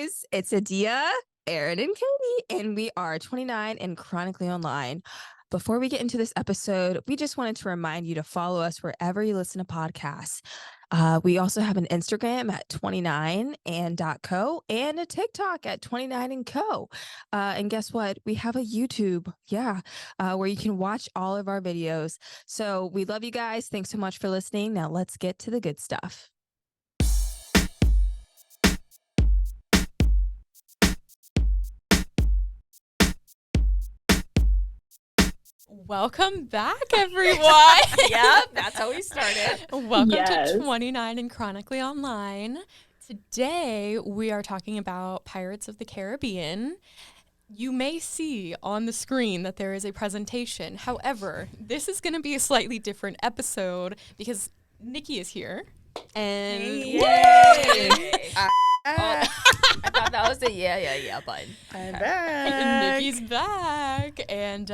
guys. It's Adia, Aaron, and Katie, and we are 29 and chronically online. Before we get into this episode, we just wanted to remind you to follow us wherever you listen to podcasts. We also have an Instagram at 29 and .co and a TikTok at 29 and co. And guess what? We have a YouTube, where you can watch all of our videos. So we love you guys. Thanks so much for listening. Now let's get to the good stuff. Welcome back, everyone. Yep, that's how we started. Welcome to 29 and Chronically Online. Today, we are talking about Pirates of the Caribbean. You may see on the screen that there is a presentation. However, this is going to be a slightly different episode because Nikki is here. And Yay! I thought that was the yeah button. I'm back. Nikki's back. And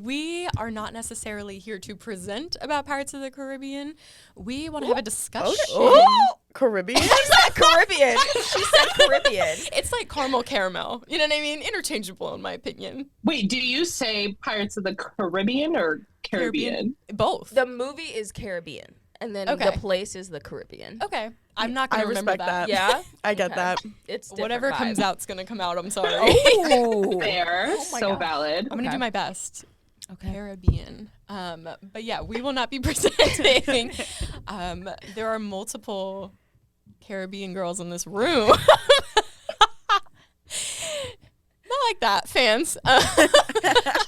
we are not necessarily here to present about Pirates of the Caribbean. We want to have a discussion. Caribbean? She said Caribbean. She said Caribbean. It's like caramel. You know what I mean? Interchangeable, in my opinion. Wait, do you say Pirates of the Caribbean or Caribbean? Both. The movie is Caribbean, and then the place is the Caribbean. Okay. I'm not going to remember that. Yeah? I get that. It's whatever comes out's going to come out. I'm sorry. Fair. So valid. I'm going to do my best. Okay. Caribbean. But yeah, we will not be presenting. There are multiple Caribbean girls in this room. Not like that, fans.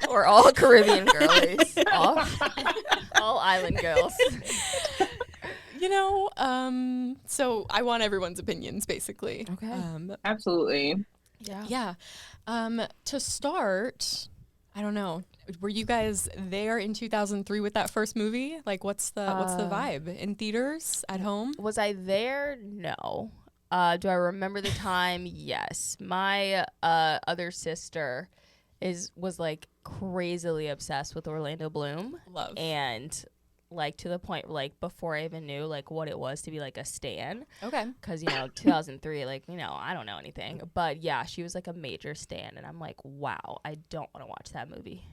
We're all Caribbean girlies. all island girls. You know, so I want everyone's opinions, basically. Okay. Absolutely. Yeah. To start, I don't know. Were you guys there in 2003 with that first movie? Like, what's the vibe? In theaters? At home? Was I there? No. Do I remember the time? Yes. My other sister was like crazily obsessed with Orlando Bloom. Love. And like to the point like before I even knew like what it was to be like a stan. Okay. Because 2003, like I don't know anything, but yeah, she was like a major stan, and I'm like, wow, I don't want to watch that movie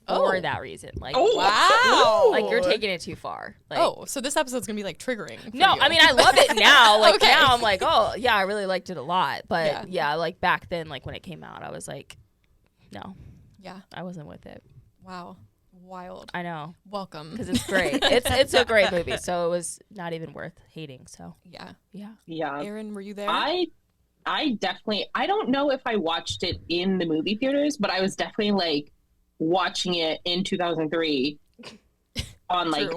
for that reason. Like, wow, like you're taking it too far. Like, so this episode's gonna be like triggering. No, you. I mean I love it now. Like Okay. now I'm like, oh yeah, I really liked it a lot. But yeah, like back then, like when it came out, I was like, no, I wasn't with it. Wow. Wild. I know. Welcome. Because it's great. It's a great movie, so it was not even worth hating. So Yeah. Aaron, were you there? I definitely, I don't know if I watched it in the movie theaters, but I was definitely like watching it in 2003 on like,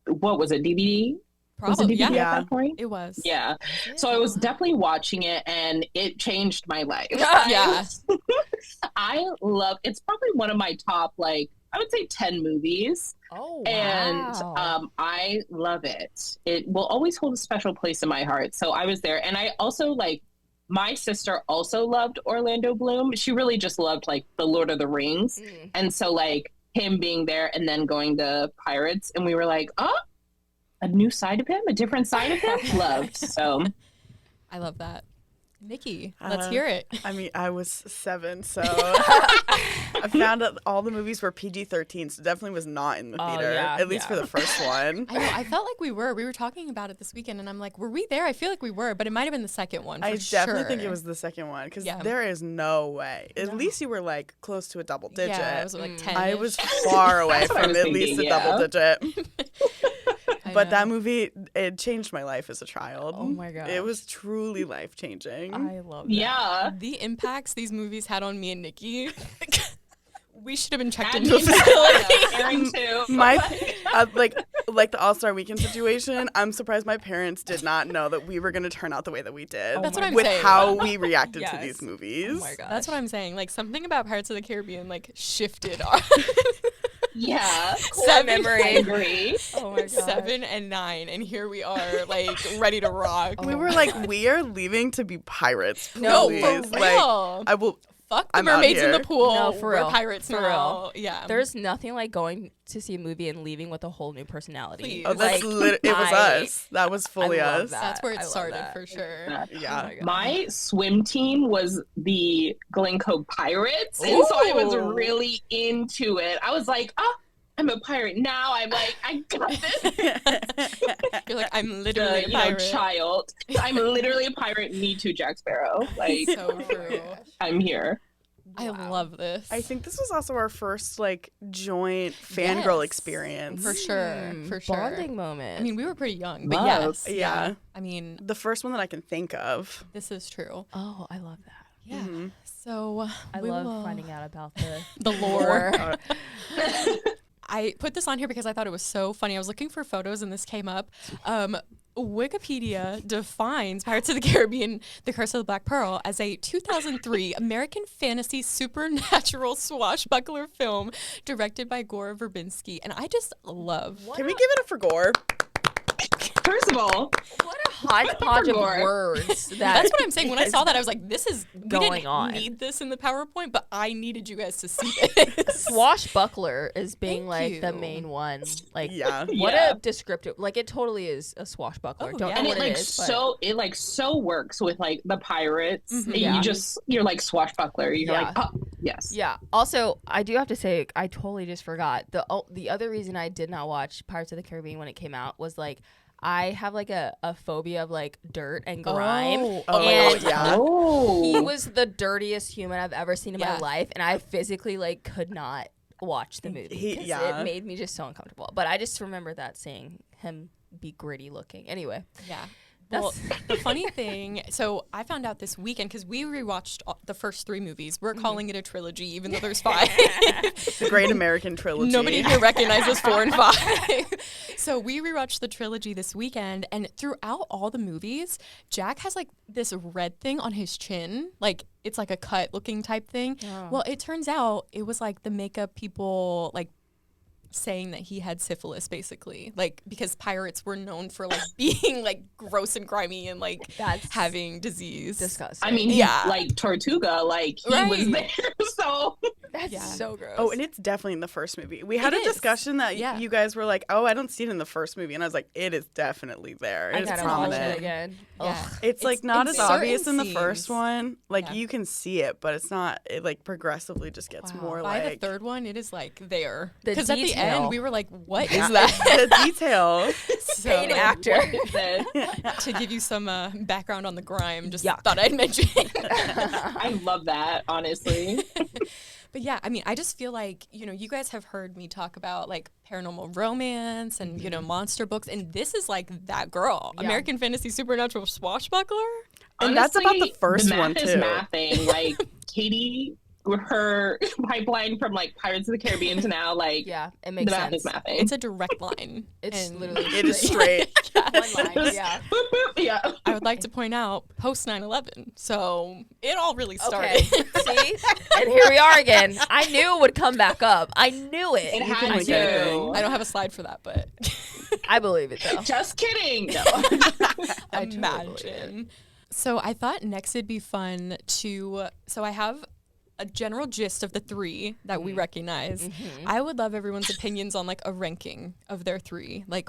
what was it, DVD? Probably, was it DVD yeah. at that point? It was. Yeah. So I was definitely watching it, and it changed my life. Yeah. I love, it's probably one of my top, like, I would say 10 movies. Oh, wow. And I love it. It will always hold a special place in my heart. So I was there. And I also, like, my sister also loved Orlando Bloom. She really just loved, like, The Lord of the Rings. And so, like, him being there and then going to Pirates. And we were like, oh, a new side of him, a different side of him. Loved. So I love that. Nikki, let's hear it. I mean, I was 7, so I found out all the movies were PG-13, so definitely was not in the theater, at least for the first one. I know. I felt like we were. We were talking about it this weekend, and I'm like, were we there? I feel like we were, but it might have been the second one. I definitely think it was the second one, because there is no way. At least you were like close to a double digit. Yeah, it was like 10. I was far away from at least a double digit. But that movie, it changed my life as a child. Oh my God. It was truly life-changing. I love that. yeah. The impacts these movies had on me and Nikki, we should have been checked into a facility. Aaron too. My like the All-Star Weekend situation, I'm surprised my parents did not know that we were going to turn out the way that we did. That's what I'm with saying. how we reacted to these movies. Oh my God. That's what I'm saying. Like, something about Pirates of the Caribbean, like, shifted our... Yeah. Core memory. I agree. Oh my God. 7 and 9, and here we are, like, ready to rock. We were like, we are leaving to be pirates. No, please. for Like, real. I will fuck the I'm out mermaids in the here. pool. No, for We're real. pirates For now. real. Yeah. There's nothing like going to see a movie and leaving with a whole new personality. Please. Oh, that's it was us. That was fully I love us. that. That's where I it love started that. for sure. Yeah. My swim team was the Glen Cove Pirates, and so I was really into it. I was like, oh, I'm a pirate now. I'm like, I got this. You're like, I'm literally a pirate. Child. I'm literally a pirate. Me too, Jack Sparrow. Like, So true. I'm here. I love this. I think this was also our first like joint fangirl Yes. experience. For sure. For sure. Bonding moment. I mean, we were pretty young, but Love. yes. Yeah. I mean, The first one that I can think of. this is true. oh, I love that. Yeah. Mhm. So I we love will- finding out about the the lore. Uh, I put this on here because I thought it was so funny. I was looking for photos and this came up. Wikipedia defines Pirates of the Caribbean: The Curse of the Black Pearl as a 2003 American fantasy supernatural swashbuckler film directed by Gore Verbinski. And I just love. Can we give it up for Gore? First of all, what a hodgepodge of Gore. words. That's what I'm saying. When I saw that, I was like, this is going we didn't on. need this in the PowerPoint, but I needed you guys to see this. Swashbuckler is being Thank like the you. main one. Like, Yeah. what Yeah. a descriptive. Like, it totally is a swashbuckler. Oh, Don't yeah. know and what it like is, but- so works with like the pirates. Mhm. And you're like swashbuckler. You're Yeah. like, oh yes. Yeah. Also, I do have to say, I totally just forgot. The other reason I did not watch Pirates of the Caribbean when it came out was like, I have like a phobia of like dirt and grime. Oh, and yeah. Oh, he was the dirtiest human I've ever seen in Yeah. my life, and I physically like could not watch the movie because yeah. it made me just so uncomfortable. But I just remember that seeing him be gritty looking. Anyway, Yeah. Well, the funny thing, so I found out this weekend because we rewatched the first 3 movies. We're calling it a trilogy, even though there's 5. The Great American Trilogy. Nobody here recognizes 4 and 5. So we rewatched the trilogy this weekend, and throughout all the movies, Jack has like this red thing on his chin, like it's like a cut looking type thing. Oh. Well, it turns out it was like the makeup people like saying that he had syphilis, basically, like because pirates were known for like being like gross and grimy and like That's having disease. disgusting. I mean, Yeah. like Tortuga, like he was Right. there. So that's Yeah. so gross. Oh, and it's definitely in the first movie. We had It a is. discussion that Yeah. you guys were like, "Oh, I don't see it in the first movie," and I was like, "It is definitely there. I It's gotta watch it prominent." again. Yeah. Ugh. It's like not in as obvious in certain the first scenes. one. Like Yeah. you can see it, but it's not. It like progressively just gets Wow. more By like the third one, it is like there. The Because at the detail. end, we were like, what Yeah, is that? the detail. So, Paid actor. what is this? to give you some background on the grime, just Yuck. thought I'd mention. I love that, honestly. But yeah, I mean, I just feel like, you guys have heard me talk about like paranormal romance and, monster books. And this is like that girl, Yeah. American fantasy supernatural swashbuckler. And that's about the Honestly, first math one, is too. mathing. Like Katie, her pipeline from like Pirates of the Caribbean to now, like Yeah, it the makes math sense. is mathing. It's a direct line. It's And literally It is straight. One line, yeah. Boop, boop, yeah. I would like to point out post 9/11. So it all really started. Okay. See? And here we are again. I knew it would come back up. I knew it. It You can had make anything. I don't have a slide for that, but I believe it though. Just kidding. No. I totally believe imagine. So I thought next it'd be fun so I have a general gist of the 3 that we recognize. I would love everyone's opinions on like a ranking of their 3. Like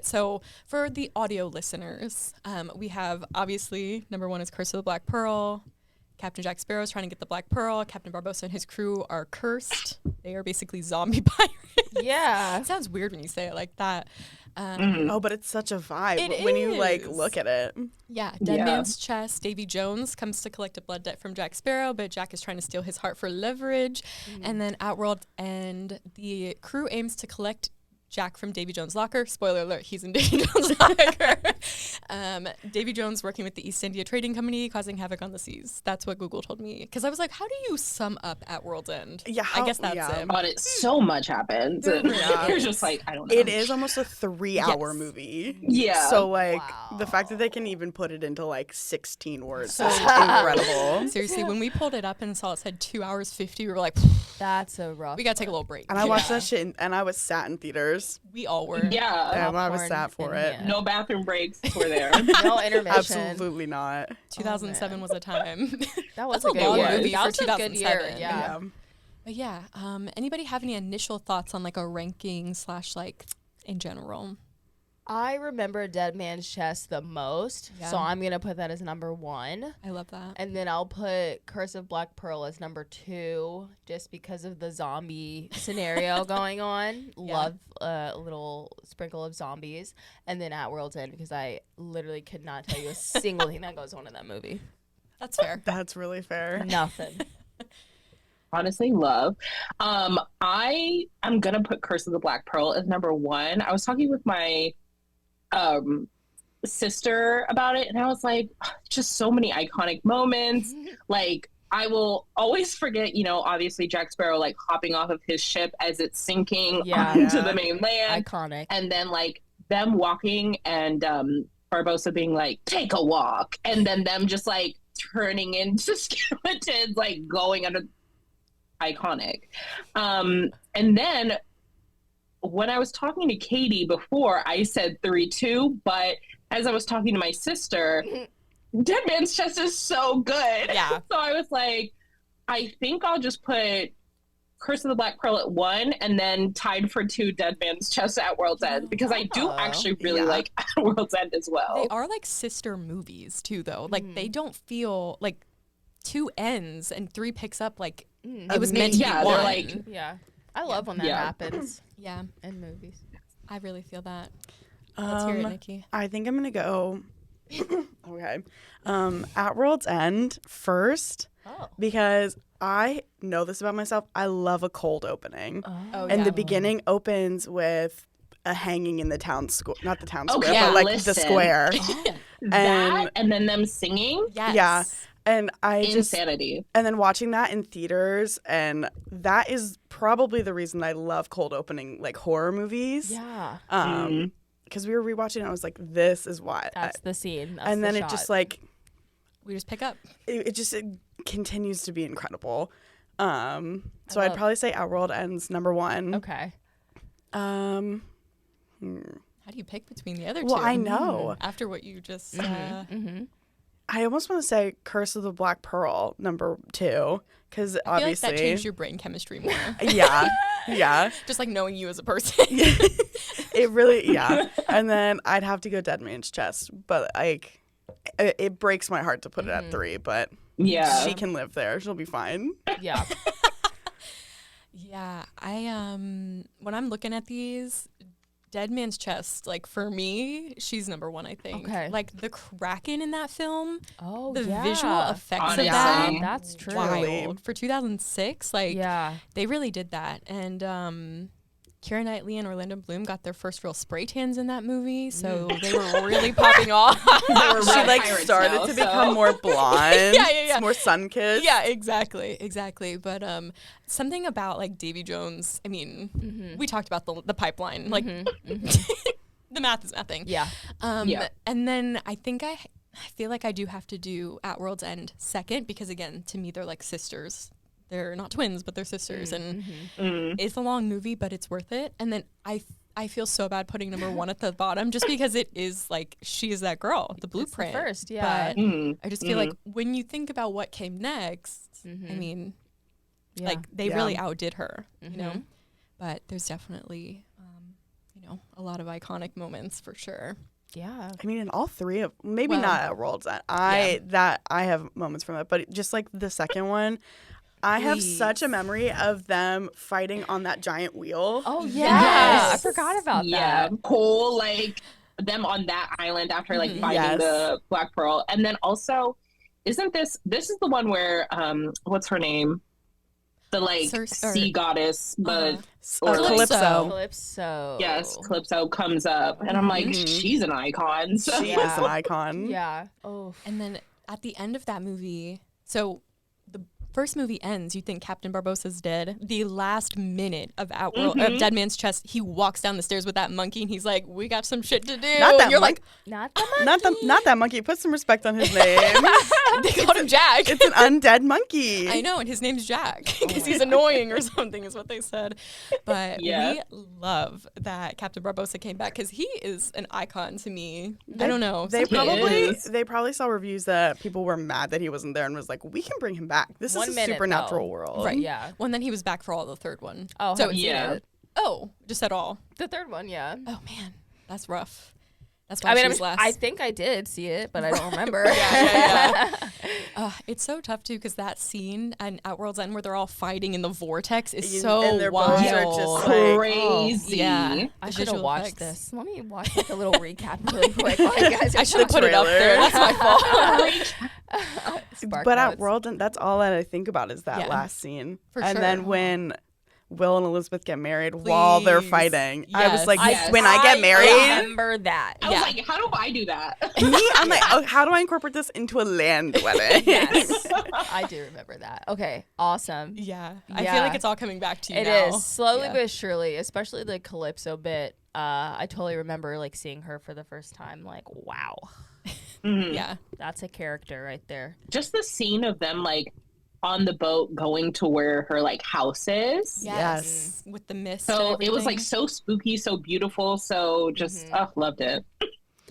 so for the audio listeners, we have obviously number 1 is Curse of the Black Pearl. Captain Jack Sparrow is trying to get the Black Pearl. Captain Barbossa and his crew are cursed. They are basically zombie pirates. Yeah. It sounds weird when you say it like that. Oh, but it's such a vibe It when you like is. look at it. Yeah, Dead Yeah. Man's Chest. Davy Jones comes to collect a blood debt from Jack Sparrow, but Jack is trying to steal his heart for leverage. And then Outworld and the crew aims to collect Jack from Davy Jones' locker. Spoiler alert, he's in Davy Jones' locker. Davy Jones working with the East India Trading Company, causing havoc on the seas. That's what Google told me. Because I was like, how do you sum up at World's End? Yeah, I guess that's yeah. it. But it so much happens. And Yeah. You're just like, I don't know. It is almost a 3-hour Yes. movie. Yeah. So like Wow. the fact that they can even put it into like 16 words So- is incredible. Seriously, when we pulled it up and saw it said 2 hours 50, we were like, That's a rough. we got to take a little break. And I watched that shit and I was sat in theaters. theaters. We all were. Yeah. I was sat for it. hand. No bathroom breaks were there. No intermission. Absolutely not. 2007 was a time. That was That's a a good long year. movie That for was a good year. 2007. Yeah. But yeah, anybody have any initial thoughts on like a ranking / like in general? I remember Dead Man's Chest the most, Yeah. so I'm going to put that as number 1. I love that. And then I'll put Curse of Black Pearl as number 2, just because of the zombie scenario going on. Yeah. Love a little sprinkle of zombies. And then At World's End, because I literally could not tell you a single thing that goes on in that movie. That's fair. That's really fair. Nothing. Honestly, love. I am gonna put Curse of the Black Pearl as number 1. I was talking with my sister about it, and I was like, just so many iconic moments. Like, I will always forget, obviously Jack Sparrow like hopping off of his ship as it's sinking onto the mainland. Iconic. And then like them walking and Barbossa being like, take a walk, and then them just like turning into skeletons, like going under. Iconic. And then when I was talking to Katie before, I said 3-2, but as I was talking to my sister, Dead Man's Chest is so good. Yeah. So I was like, I think I'll just put Curse of the Black Pearl at 1, and then tied for 2 Dead Man's Chest at World's End, because I do actually really like At World's End as well. They are like sister movies too, though. Like they don't feel like 2 ends and 3 picks up like it was meant to be they're one. like, Yeah. I love when that happens yeah, in movies. I really feel that. Let's hear it, Nikki. I think I'm gonna go. Okay, At World's End first, because I know this about myself. I love a cold opening, Oh, and yeah. the beginning opens with a hanging in the town square, not the town square, yeah, but like listen. the square. and then them singing, Yes. Yeah. And I just, insanity. and then watching that in theaters, and that is probably the reason I love cold opening like horror movies. Yeah. Because we were rewatching it, I was like, this is why. That's the scene. That's And the then shot. it just like, We just pick up. it continues to be incredible. So I'd love- probably say Outworld Ends number 1. Okay. How do you pick between the other two? Well, I know. After what you just I almost want to say Curse of the Black Pearl number 2, because I feel obviously, like that changed your brain chemistry more. yeah, Just like knowing you as a person. it really, and then I'd have to go Dead Man's Chest, but like, it breaks my heart to put it at 3, but Yeah. she can live there. She'll be fine. Yeah. Yeah, I when I'm looking at these, Dead Man's Chest, like for me, she's number 1, I think. Okay. Like the Kraken in that film, Oh, the yeah. visual effects Honestly. of that, That's true. wild. For 2006, like Yeah. they really did that. And Keira Knightley and Orlando Bloom got their first real spray tans in that movie, so they were really popping off. She like pirates started now, to so. become more blonde. Yeah. More sun-kissed. Yeah, exactly. But something about like Davy Jones. I mean, we talked about the pipeline. Like the math is nothing. Yeah. And then I think I feel like I do have to do At World's End second, because again, to me, they're like sisters. They're not twins, but they're sisters, and it's a long movie, but it's worth it. And then I feel so bad putting number 1 at the bottom, just because it is like she is that girl, the blueprint. first, yeah. But I just feel like when you think about what came next, I mean, Yeah. like they Yeah. really outdid her, you know. But there's definitely, a lot of iconic moments for sure. Yeah. I mean, in all 3 of, maybe Well, not at World's End. I have moments from that, but just like the second one, I have such a memory of them fighting on that giant wheel. Oh, yeah. Yes. I forgot about Yeah, that. whole like them on that island after like fighting the Black Pearl, and then also, isn't this is the one where what's her name, the like sea goddess, but or like, Calypso. Calypso. yes, Calypso comes up, and I'm like, she's an icon. So. She is an icon. Yeah. Oh. And then at the end of that movie, so the first movie ends, you think Captain Barbossa's dead. The last minute of of Dead Man's Chest, he walks down the stairs with that monkey, and he's like, "We got some shit to do." Not that and you're mon- like, Not the Not that monkey. Put some respect on his name. they called him Jack. It's an undead monkey. I know, and his name's Jack because he's annoying or something is what they said. But we love that Captain Barbossa came back because he is an icon to me. I don't know. They probably saw reviews that people were mad that he wasn't there and was like, we can bring him back. This is a supernatural world. Right. Yeah. Well, and then he was back for all the third one. Oh, so yeah. Oh, just at all. The third one, yeah. Oh man, that's rough. That's why she was last. I think I did see it, but I don't remember. It's so tough too because that scene in Outworld's End where they're all fighting in the vortex is And their wild. bones are just like, Crazy. Yeah, I the should have visual watched effects. this. Let me watch like a little recap really quick. While you guys I should have put it up there. That's my fault. Spark but at notes. World, and that's all that I think about is that Yeah. last scene. For and sure. then when Will and Elizabeth get married while they're Please. fighting, I was Yes. like, Yes. when I get married, remember that. I was like, how do I do that? I'm like, oh, how do I incorporate this into a land wedding? Yes, I do remember that. Okay, awesome. Yeah, I Yeah. feel like it's all coming back to you It now. is slowly Yeah. but surely, especially the Calypso bit. I totally remember like seeing her for the first time. Like, wow, Mhm. Yeah, that's a character right there. Just the scene of them like on the boat going to where her like house is. Yes. With the mist. So and it was like everything. so spooky, so beautiful, so just loved it.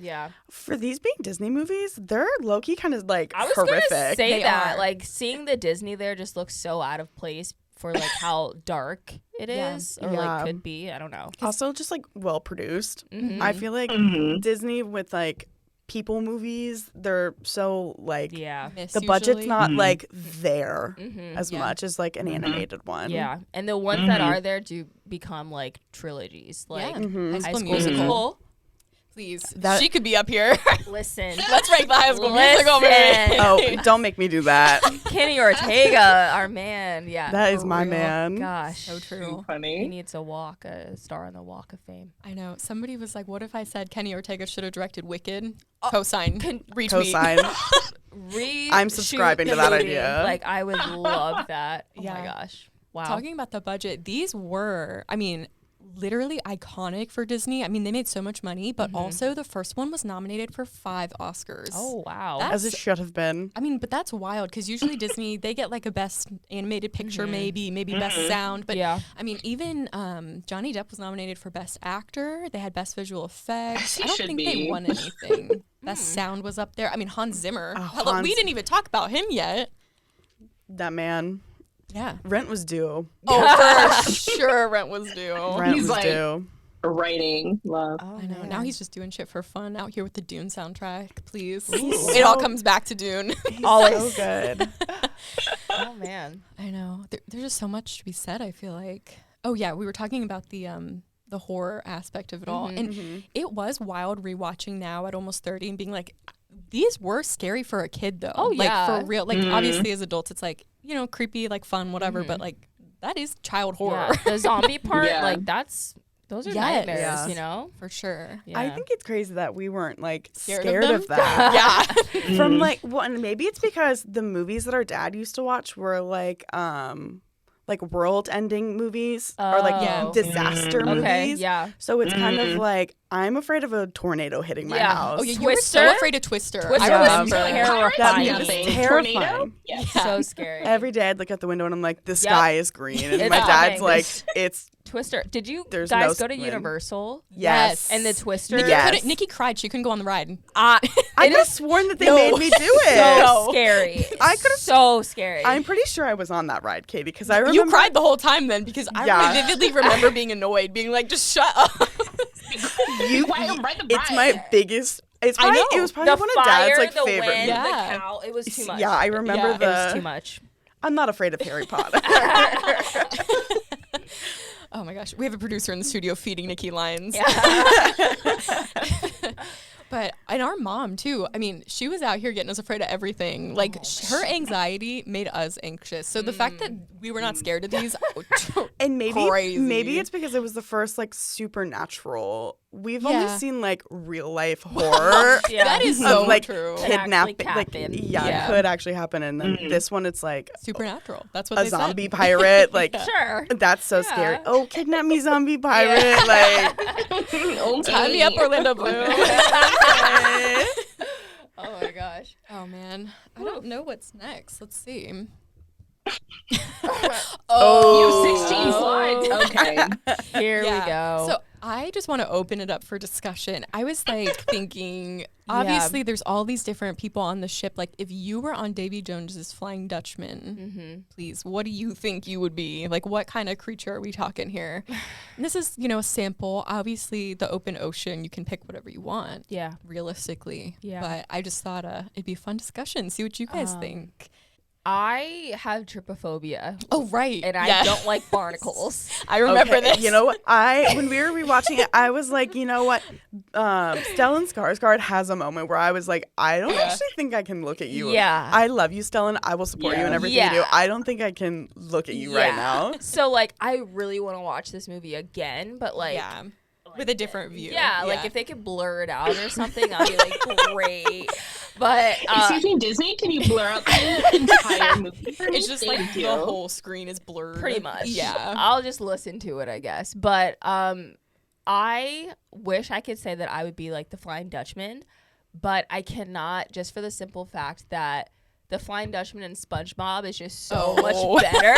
Yeah, For these being Disney movies, they're low-key kind of like I was horrific. gonna say They that. are. Like seeing the Disney there just looks so out of place for like how dark it Yeah. is, or Yeah. like could be. I don't know. Also, just like well-produced. Mhm. I feel like Mhm. Disney with like people movies, they're so like Yeah. Mist the budget's usually. not Mhm. like there Mm-hmm. as Yeah. much as like an animated one. Yeah, and the ones that Mhm. are there do become like trilogies, like Yeah. Mhm. High High School School Musical. Musical. Please, That- she could be up here. Listen, Let's rank the High School Musical Listen. movie. Oh, don't make me do that. Kenny Ortega, our man. Yeah, That is For my real. man. gosh, So true. he Funny. needs a star on the Walk of Fame. I know. Somebody was like, "What if I said Kenny Ortega should have directed Wicked?" Cosign. Retweet. Cosign. I'm Reshoot subscribing the to that movie. idea. Like I would love that. Oh my Yeah. gosh, wow. Talking about the budget, these were, I mean, literally iconic for Disney. I mean, they made so much money, but also the first one was nominated for 5 Oscars. Oh wow. As it should have been. I mean, but that's wild because usually Disney, they get like a best animated picture, maybe best sound. But Yeah. I mean, even Johnny Depp was nominated for best actor. They had best visual effects. He I don't should think be. they won anything. Best sound was up there. I mean, Hans Zimmer. Oh, Hello, we Hans- didn't even talk about him yet. That man. Yeah. Rent was due. Oh, for sure, rent was due. Rent He's was like- due. Writing, love. Oh, I know. man. Now he's just doing shit for fun out here with the Dune soundtrack. Please, it all comes back to Dune. So good. Oh man. I know. There's just so much to be said. I feel like. Oh yeah, we were talking about the horror aspect of it all, and it was wild rewatching now at almost 30 and being like, these were scary for a kid though. Oh, like yeah. for real. Like obviously as adults, it's like creepy, like fun, whatever. But like that is child horror Yeah. The zombie part, Yeah. like those are Yes. nightmares, Yeah. you know? for sure. Yeah. I think it's crazy that we weren't like Scared scared, of of, them? that. Yeah. From like, well, and maybe it's because the movies that our dad used to watch were like world-ending movies or like Oh. disaster movies. Okay, yeah. So it's kind of like I'm afraid of a tornado hitting my Yeah. house. Oh yeah, you were so Twister? afraid of Twister. Twister I was remember. terrifying. That Funny. was Thing. terrifying. Tornado? Yes. So scary. Every day I'd look out the window and I'm like, the Yep. sky is green, and It's my dad's coming. like, it's Twister. Did you There's guys no go to wind. Universal? yes. And the Twister? Nikki, Yes. Nikki cried. She couldn't go on the ride. I could have sworn that they made me do it. So scary. I could've- So scary. I'm pretty sure I was on that ride, Katie, because I remember You cried the whole time then because I Yeah. really vividly remember being annoyed, being like, just shut up. you. Why am I the It's bride? my biggest. It's I probably, know. it was probably the one of fire, Dad's like the favorite. wind, Yeah. the cow. It was too much. Yeah, I remember Yeah. It was the. too much. I'm not afraid of Harry Potter. Oh my gosh, we have a producer in the studio feeding Nikki lines. But and our mom too. I mean, she was out here getting us afraid of everything. Like her anxiety made us anxious. So the fact that we were not scared of these, And maybe Crazy. it's because it was the first like supernatural. We've Yeah. only seen like real life horror. Yeah. that is of, so like true. Could actually kidnapping. Like, happen. yeah, Yeah. it could actually happen. And then this one, it's like Supernatural. That's what a they zombie said. pirate. Like Sure. that's so scary. Yeah. Oh, kidnap me, zombie pirate! Like Old Tie me up, Orlando Bloom. Oh my gosh. gosh. Oh man, I don't know what's next. Let's see. You have 16 slides. Okay. Here we Yeah. go. So I just want to open it up for discussion. I was like thinking, obviously there's all these different people on the ship. Like if you were on Davy Jones's Flying Dutchman, please, what do you think you would be? Like what kind of creature are we talking here? And this is, a sample. Obviously the open ocean, you can pick whatever you want. Yeah. Realistically. Yeah. But I just thought it'd be a fun discussion. See what you guys think. I have trypophobia. Oh, right. And I don't like barnacles. I remember Okay, this. You know what? When we were rewatching it, I was like, you know what? Stellan Skarsgård has a moment where I was like, I don't actually think I can look at you. Yeah. I love you, Stellan. I will support you in everything you do. I don't think I can look at you right now. So like, I really want to watch this movie again, but like, yeah. With a different view. Yeah, like if they could blur it out or something, I'd be like, great. But excuse me, Disney, can you blur out the entire movie? For me? It's just Thank like you. the whole screen is blurred. pretty much. Yeah. I'll just listen to it, I guess. But I wish I could say that I would be like the Flying Dutchman, but I cannot, just for the simple fact that the Flying Dutchman and SpongeBob is just so much better.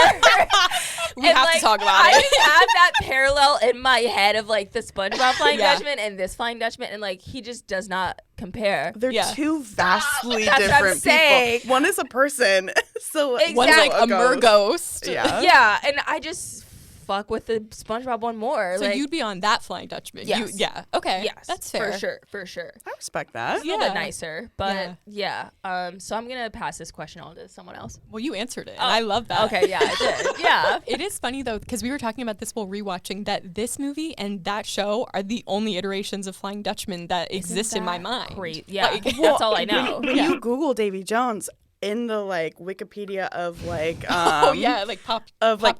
We have to talk about I it. just have that parallel in my head of like the SpongeBob Flying Dutchman and this Flying Dutchman, and like he just does not compare. They're two vastly That's what I'm different saying. people. One is a person, so Exactly. One's like a ghost. merghost. Yeah. Yeah, and I just fuck with the SpongeBob one more. So like, you'd be on that Flying Dutchman. Yes. Yeah. Okay. yes, That's fair. for sure. I respect that. A little bit nicer, but Yeah. so I'm gonna pass this question on to someone else. Well, you answered it. And I love that. Okay, yeah, I did. Yeah. It is funny though, because we were talking about this while rewatching that this movie and that show are the only iterations of Flying Dutchman that exist in my mind. Great. Yeah, Like, that's all I know. When you Google Davy Jones in the like Wikipedia of like Oh yeah, like pop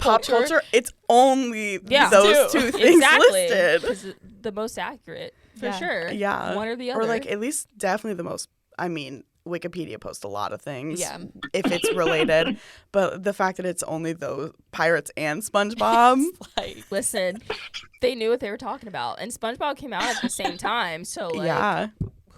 culture, it's only Yeah. those two things Exactly. listed. It's the most accurate for sure. Yeah. One or the other. Or like at least definitely the most. I mean, Wikipedia posts a lot of things. Yeah. If it's related, but the fact that it's only those pirates and SpongeBob. Like, Listen, they knew what they were talking about, and SpongeBob came out at the same time. So like, Yeah.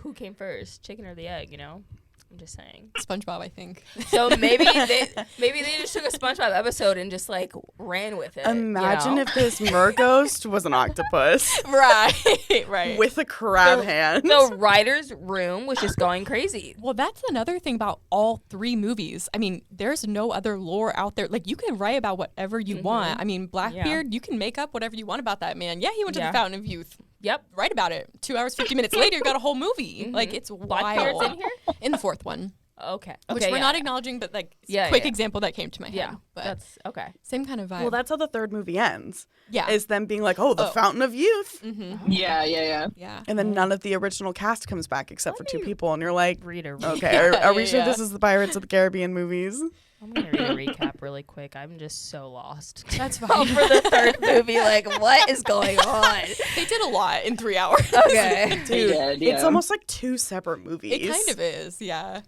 who came first, chicken or the egg? You know. I'm just saying. SpongeBob, I think. So maybe they just took a SpongeBob episode and just like ran with it. Imagine you know? if this merghost was an octopus right. with a crab hand. the writer's room was just going crazy. Well, that's another thing about all three movies. I mean, there's no other lore out there. Like, you can write about whatever you want. I mean, Blackbeard, you can make up whatever you want about that man. Yeah, he went to the Fountain of Youth. Yep. Write about it. 2 hours, 50 minutes later, you got a whole movie. Like, it's Blackbeard's wild. in here? In the fourth one. Okay. Which we're not acknowledging, but like, Yeah, quick yeah. example that came to my head. Yeah. But That's okay. same kind of vibe. Well, that's how the third movie ends. yeah. Is them being like, oh, the Fountain of Youth. Yeah. yeah. And then none of the original cast comes back except for two people. And you're like, Read a okay, are we sure this is the Pirates of the Caribbean movies? I'm gonna read a recap really quick. I'm just so lost. That's fine. For the third movie, like what is going on? They did a lot in 3 hours. Okay. They did, yeah. It's almost like two separate movies. It kind of is, yeah.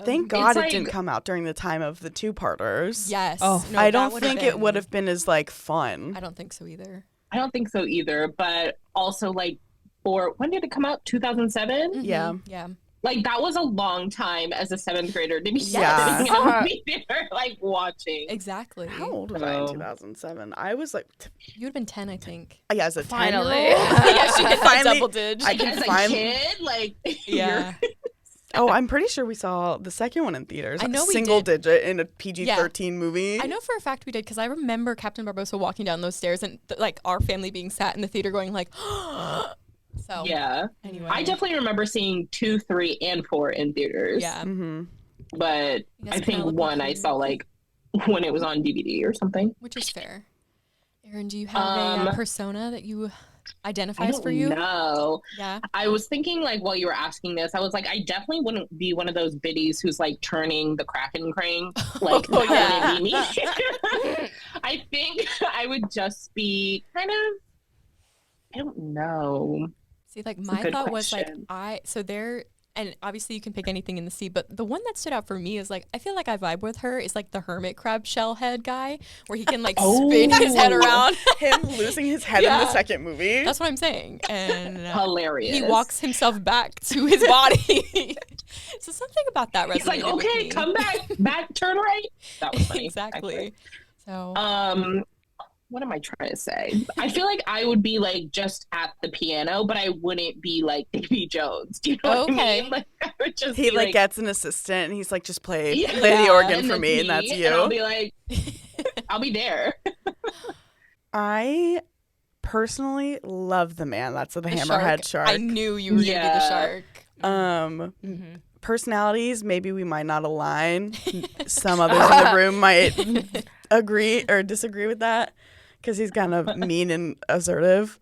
Thank God it like- didn't come out during the time of the two-parters. Yes. Oh, No, I that don't would've think it been- would have been as like fun. I don't think so either. I don't think so either. But also, like, when did it come out? 2007? Yeah. Yeah. Like, that was a long time as a 7th grader to be Yeah. sitting in a movie theater, like, watching. Exactly. How old was I in Oh. 2007? I was like, You would have been 10, I think. yeah, as a Finally. 10-year-old. Yeah, she hit that Finally, double digit. I can As a finally. kid, like, Yeah. Oh, I'm pretty sure we saw the second one in theaters. I know we Single did. digit in a PG-13 movie. I know for a fact we did because I remember Captain Barbosa walking down those stairs and like our family being sat in the theater going like, so yeah. Anyway, I definitely remember seeing 2, 3, and 4 in theaters. yeah. Mm-hmm. But You guys I think kinda look 1 I confused. saw, like, when it was on DVD or something. Which is fair. Aaron, do you have a persona that you I identifies don't for you? know. Yeah. I was thinking, like, while you were asking this, I was like, I definitely wouldn't be one of those biddies who's like turning the Kraken crane. Like, Oh, that wouldn't be me. I think I would just be kind of, I don't know. See, like a my good thought was like question. so they're And obviously you can pick anything in the sea, but the one that stood out for me is like, I feel like I vibe with her is like the hermit crab shell head guy where he can like spin his head around. Him losing his head in the second movie. That's what I'm saying. And Hilarious. he walks himself back to his body. So something about that resonated He's like, with okay, me. come back, turn right. That was funny. Exactly. So what am I trying to say? I feel like I would be like just at the piano, but I wouldn't be like Davy Jones. Do you know what I mean? Like I would just he be like gets an assistant and he's like, just play yeah, the organ and for the me, and key, that's you. And I'll be like, I'll be there. I personally love the man. That's the hammerhead shark. I knew you were gonna be the shark. Personalities, maybe we might not align. Some others in the room might agree or disagree with that because he's kind of mean and assertive.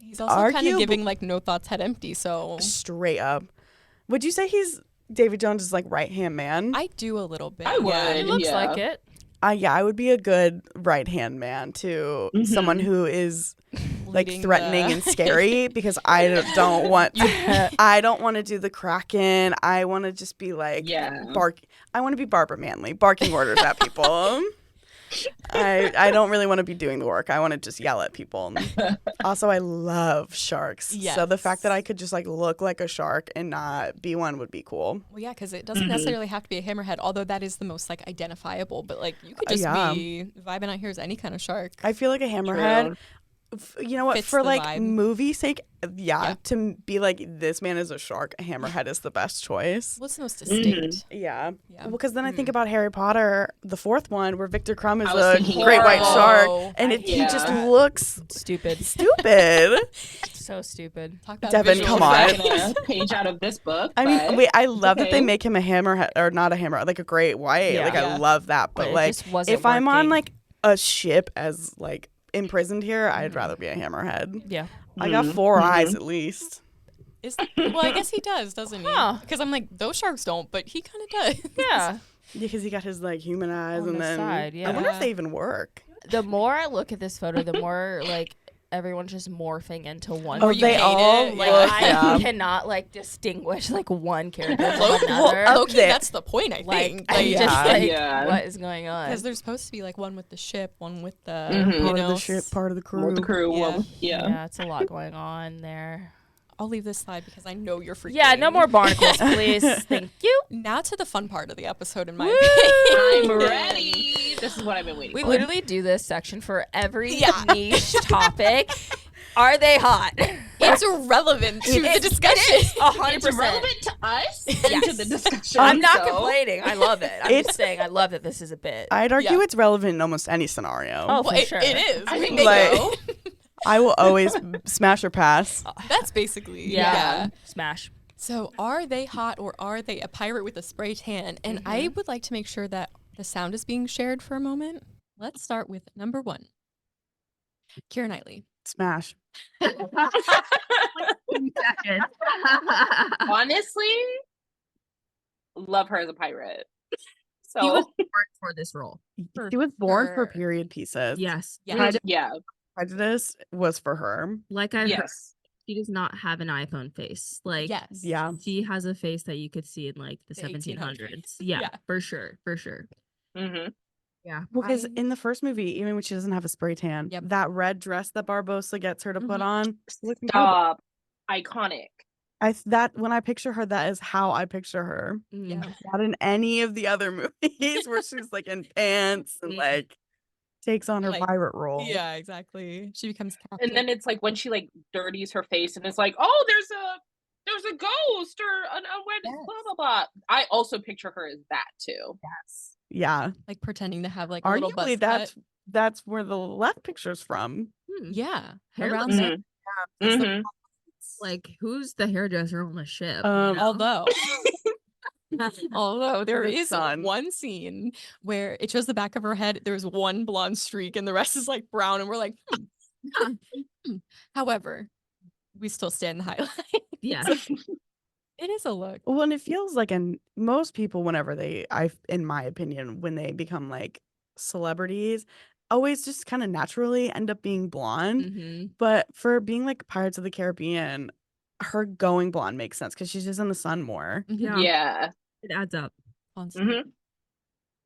He's also kind of giving like no thoughts, head empty. So straight up, would you say he's David Jones' like right hand man? I do a little bit. I would. It looks like it. Yeah, I would be a good right hand man to someone who is like Leading threatening and scary because I don't want I don't want to do the Kraken. I want to just be like I want to be Barbara Manley barking orders at people. I don't really want to be doing the work. I want to just yell at people. Also, I love sharks. Yes. So the fact that I could just like look like a shark and not be one would be cool. Well, yeah, because it doesn't necessarily have to be a hammerhead, although that is the most like identifiable. But like you could just be vibing out here as any kind of shark. I feel like a hammerhead. You know what? Fits for the like vibe. movie sake, to be like this man is a shark, a hammerhead is the best choice. What's the most distinct? Yeah. Well, because then I think about Harry Potter, the fourth one, where Victor Crumb is I was a thinking great white horrible. shark, and he just looks Stupid. stupid. So stupid. Talk about Devin, visual come on. effects. A page out of this book. I mean, but wait, I love that they okay. make him a hammerhead, or not a hammer, like a great white. Yeah. Like, I love that. But But it like, just wasn't if I'm on working. like a ship as like imprisoned here, I'd rather be a hammerhead. Yeah. I got 4 eyes at least. Well, I guess he does, doesn't he? Huh. Because I'm like, those sharks don't, but he kind of does. Yeah. Because he got his like human eyes, On and the then side, I wonder yeah. if they even work. The more I look at this photo, the more like everyone's just morphing into one. Oh, you they hate all it, Like look. I cannot like distinguish like one character from Low-key, another. up there. that's the point, I think. I'm yeah. just like, Yeah. what is going on? Because there's supposed to be like one with the ship, one with the, Mhm. Part of the ship, part of the crew. With the crew. Yeah. Well, Yeah, it's a lot going on there. I'll leave this slide because I know you're freaking. Yeah, no more barnacles, please. Thank you. Now to the fun part of the episode, in my I'm opinion. ready. This is what I've been waiting We for. literally do this section for every niche topic. Are they hot? It's relevant to the discussion. 100%. It's relevant to us and to the discussion. I'm not so- complaining. I love it. I'm just saying I love that this is a bit. I'd argue Yeah. it's relevant in almost any scenario. Oh, Well, for sure. it is. I think Like- so. I will always smash or pass. That's basically Yeah. Smash. So, are they hot or are they a pirate with a spray tan? And I would like to make sure that the sound is being shared for a moment. Let's start with number 1. Keira Knightley. Smash. Honestly, love her as a pirate. So He was born for this role. She was born for sure. period pieces. Yes. Yeah. yeah, Prejudice was for her. Like I heard, yes. she does not have an iPhone face. Like Yes. Yeah. she has a face that you could see in like the The 1700s. Yeah, Yeah. for sure. For sure. Mm-hmm. Yeah. Because I- in the first movie, even when she doesn't have a spray tan, Yep. that red dress that Barbosa gets her to put Mhm. on, she's looking incredible. Stop. Iconic. That when I picture her, that is how I picture her. Yeah. Not in any of the other movies where she's like in pants and like takes on her Like, pirate role. Yeah, exactly. She becomes captain. And then it's like when she like dirties her face and it's like, oh, there's a ghost or an unwed Yes. blah blah blah. I also picture her as that too. Yeah. like pretending to have like a little buzz Arguably, cut. that's where the left picture's from. Yeah. Hair Around looks there. Mm-hmm. Like who's the hairdresser on the ship? Although there The is sun. one scene where it shows the back of her head, there's one blonde streak and the rest is like brown, and we're like, However, we still stand the highlight. yeah. It is a look. Well, and it feels like most people, whenever in my opinion, when they become like celebrities, always just kind of naturally end up being blonde. Mm-hmm. But for being like Pirates of the Caribbean, her going blonde makes sense because she's just in the sun more. Yeah. It adds up. Constantly. Mm-hmm.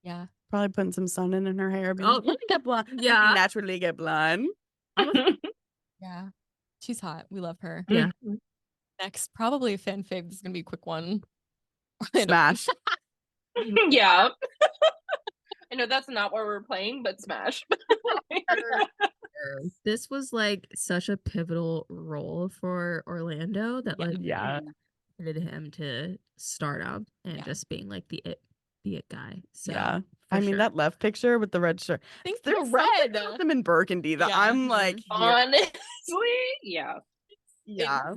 Yeah. Probably putting some sun in her hair. Oh, Let me get blonde. yeah. Naturally get blonde. Yeah. She's hot. We love her. Yeah. Next, probably a fan fave. This is gonna be a quick one. Smash. Yeah. I know that's not where we're playing, but Smash. This was like such a pivotal role for Orlando that like needed him to start up and just being like the it guy. So Yeah. I mean, that left picture with the red shirt. Think There's the red. something about them in burgundy that I'm like, Honestly, yeah. Yeah.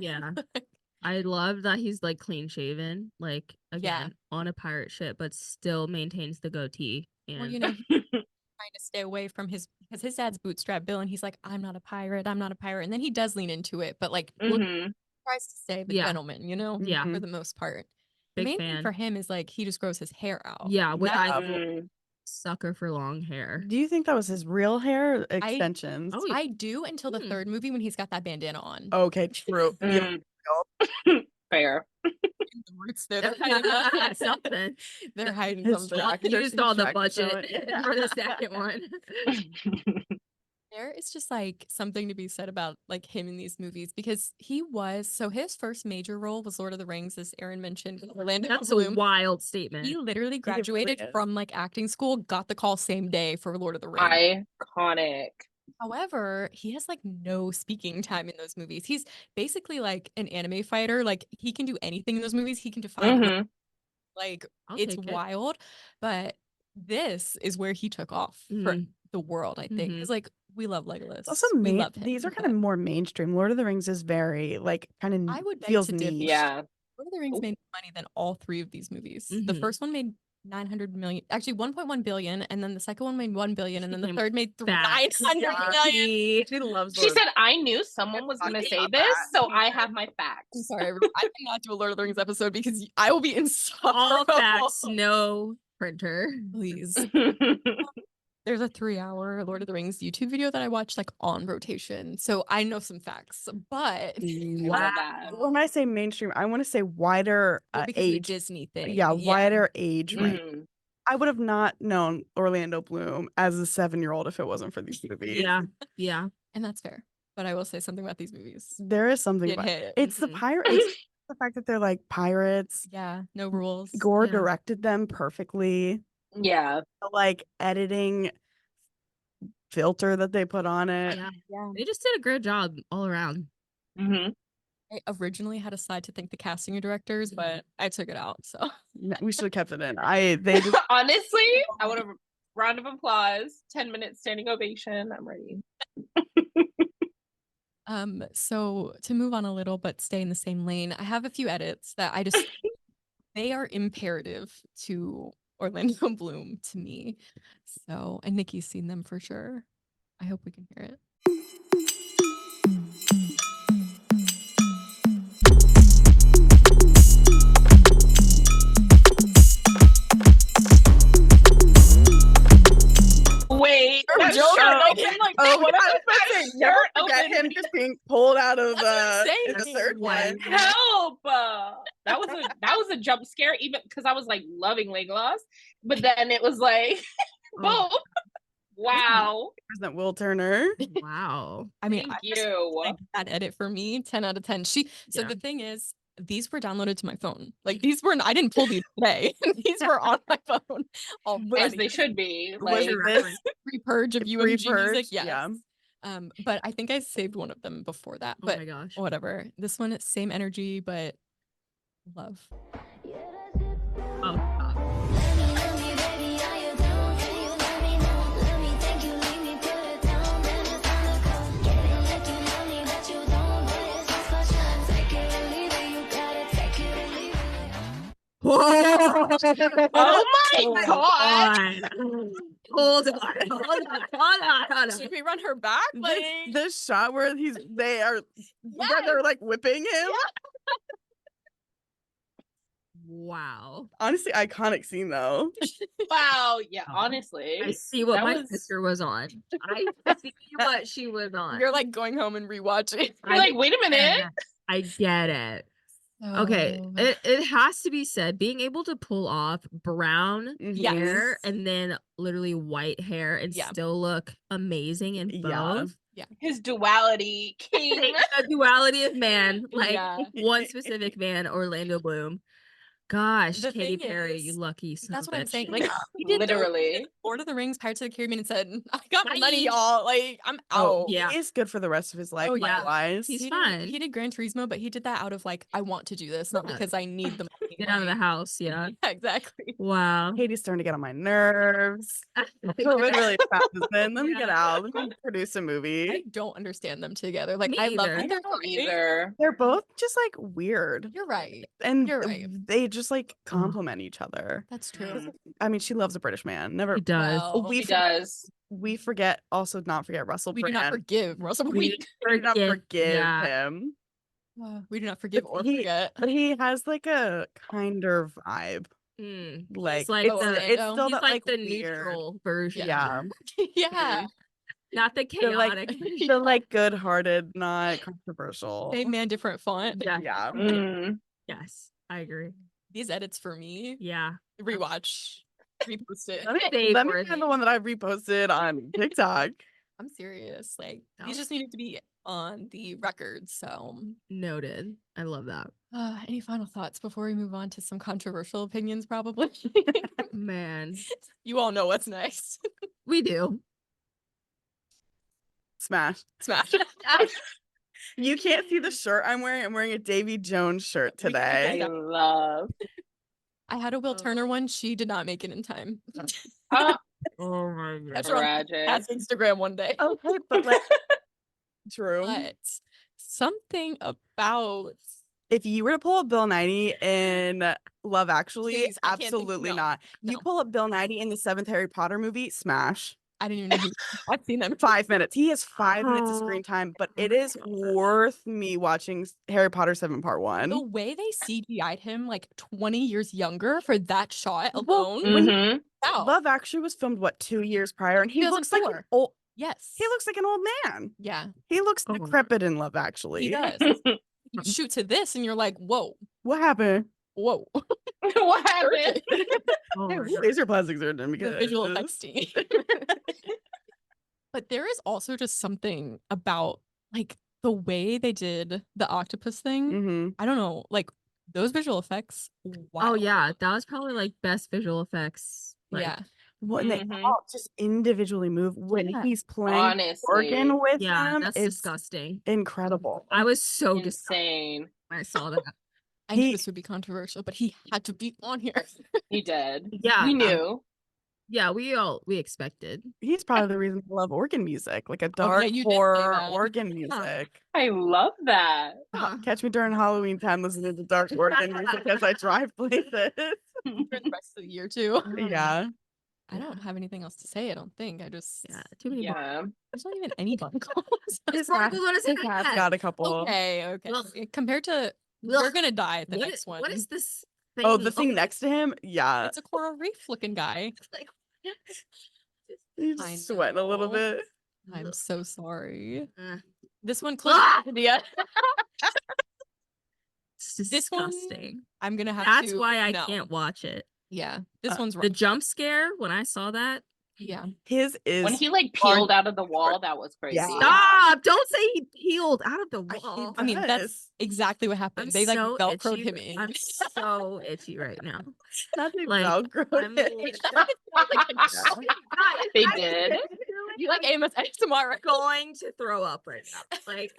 I love that he's like clean shaven, like again on a pirate ship, but still maintains the goatee. And Well, you know, he's trying to stay away from because his dad's bootstrap Bill, and he's like, I'm not a pirate, and then he does lean into it, but like tries to stay the gentleman, you know, for the most part. The main thing for him is like he just grows his hair out. Yeah, which I sucker for long hair. Do you think that was his real hair or extensions? I do until the third movie when he's got that bandana on. Okay, true. Fair. The roots there. They're hiding something. They're hiding something. He used all the budget for the second one. There is just like something to be said about like him in these movies because his first major role was Lord of the Rings, as Aaron mentioned. Orlando That's Bloom. a wild statement. He literally graduated from like acting school, got the call same day for Lord of the Rings. Iconic. However, he has like no speaking time in those movies. He's basically like an anime fighter. Like he can do anything in those movies. He can defy like it's wild. But this is where he took off for the world, I think. It's like we love Legolas. Also, we love him, these are kind of more mainstream. Lord of the Rings is very like kind of I would beg feels to niche. differ. Yeah. Lord of the Rings made more money than all three of these movies. The first one made 900 million, actually 1.1 billion, and then the second one made 1 billion, and then the third made 900 million. She loves. She said, "I knew someone was going to say this, so I have my facts." I'm sorry, everybody. I cannot do a Lord of the Rings episode because I will be insufferable. All facts, no printer. Please. There's a 3-hour Lord of the Rings YouTube video that I watched like on rotation, so I know some facts. But when I say mainstream, I want to say wider age Disney thing. Yeah, wider age range. I would have not known Orlando Bloom as a 7-year-old if it wasn't for these movies. Yeah, and that's fair. But I will say something about these movies. There is something about it. It's the pirates. It's the fact that they're like pirates. Yeah, no rules. Gore directed them perfectly. Yeah. The, like editing filter that they put on it. Yeah. They just did a great job all around. I originally had a slide to thank the casting directors, but I took it out. So we should have kept it in. Honestly, I would have round of applause, 10 minutes standing ovation. I'm ready. So to move on a little, but stay in the same lane, I have a few edits that I just they are imperative to Orlando Bloom to me. So, and Nikki's seen them for sure. I hope we can hear it. Wait, get him just being pulled out of the third one. Help! That was a jump scare, even because I was like loving Legolas, but then it was like, boom! Wow, President Will Turner. Wow. I mean, thank you. That edit for me, 10 out of 10. So the thing is, these were downloaded to my phone. Like I didn't pull these today. These were on my phone already. As they should be. Was Like this pre-purge of UMG music? Yes. Yeah. But I think I saved one of them before that. Oh But my gosh. whatever. This one, same energy, but love. Oh, God. oh my god! Hold on. Should we run her back? Like This shot where they're like whipping him. Wow. Honestly, iconic scene though. Wow, yeah, honestly. I see what That my was- sister was on. I see what she was on. you're like going home and rewatching. You're like, wait a minute. I get it. Okay, it has to be said, being able to pull off brown hair and then literally white hair and still look amazing in both. Yeah. His duality king. The duality of man, like one specific man, Orlando Bloom. Gosh, Katy Perry, you lucky son That's of what a I'm bitch. saying. Like, he did literally Lord of the Rings, Pirates of the Caribbean, and said, "I got my money, y'all. Like, I'm out." Oh, yeah, he is good for the rest of his life. Wise, he's fine. He did Gran Turismo, but he did that out of like, I want to do this, not because I need the money. Get out of the house, yeah. Exactly. Wow. Katie's starting to get on my nerves. COVID really passes in. Let me get out. Let me produce a movie. I don't understand them together. Like, Me I love either. that they're either. They're both just like weird. You're right. And You're right. they just like complement each other. That's true. I mean, she loves a British man. Never. He does. Well, He does. We forget. Also, not forget Russell we Brand. do not forgive Russell. We do not forgive him. We do not forgive or forget. But he has like a kinder vibe. Like it's like it's still he's that like the weird neutral version. Yeah. Yeah. Not the chaotic. The like good-hearted, not controversial. Same man, different font. Yeah. Yes, I agree. These edits for me. Yeah. Rewatch. Repost it. Let me find the one that I reposted on TikTok. I'm serious. Like, these just needed to be on the record. So noted. I love that. Any final thoughts before we move on to some controversial opinions? Probably. Man, you all know what's next. We do. Smash. You can't see the shirt I'm wearing. I'm wearing a Davy Jones shirt today. I love. I had a Will Turner one. She did not make it in time. Oh my god. That's Instagram one day. Okay, but like true. But something about if you were to pull up Bill Nighy in Love Actually, please, absolutely not. No. You pull up Bill Nighy in the 7th Harry Potter movie, smash. I didn't even know I've seen them. 5 minutes. He has 5 minutes of screen time, but it is worth me watching Harry Potter 7 Part 1. The way they CGI'd him like 20 years younger for that shot alone. Wow. Love Actually was filmed 2 years prior, and he looks like an old. Yes, he looks like an old man. Yeah, he looks decrepit in Love Actually. He does. You shoot to this, and you're like, "Whoa, what happened? Whoa, what happened?" Laser plastic surgeon because the visual effects team. But there is also just something about like the way they did the octopus thing. I don't know, like those visual effects. Wow. Oh yeah, that was probably like best visual effects. Like, yeah. When they all just individually move when he's playing organ with them. That's disgusting. Incredible. I was so insane when I saw that. I knew this would be controversial, but he had to be on here. He did. Yeah. We knew. Yeah, we expected. He's probably the reason I love organ music, like a dark horror organ music. I love that. Catch me during Halloween time listening to dark organ music as I drive places. For the rest of the year too. Yeah. I don't have anything else to say. I don't think. I just too many. There's not even any buckles. His cat's got a couple. Okay. Well, compared to we're gonna die at the next one. What is this? Oh, the thing next to him? Yeah. It's a coral reef looking guy. Like, he's sweating a little bit. I'm so sorry. This one, India. It's disgusting. This one, I'm gonna have That's to. why I can't watch it. Yeah, this one's rough. The jump scare when I saw that. Yeah, his is when he like peeled out of the wall. That was crazy. Yeah. Stop! Don't say he peeled out of the wall. I mean, that's exactly what happened. They like so velcroed itchy. him in. I'm so itchy right now. Nothing Like, velcroed. They did. You like Amos tomorrow? Going to throw up right now. Like,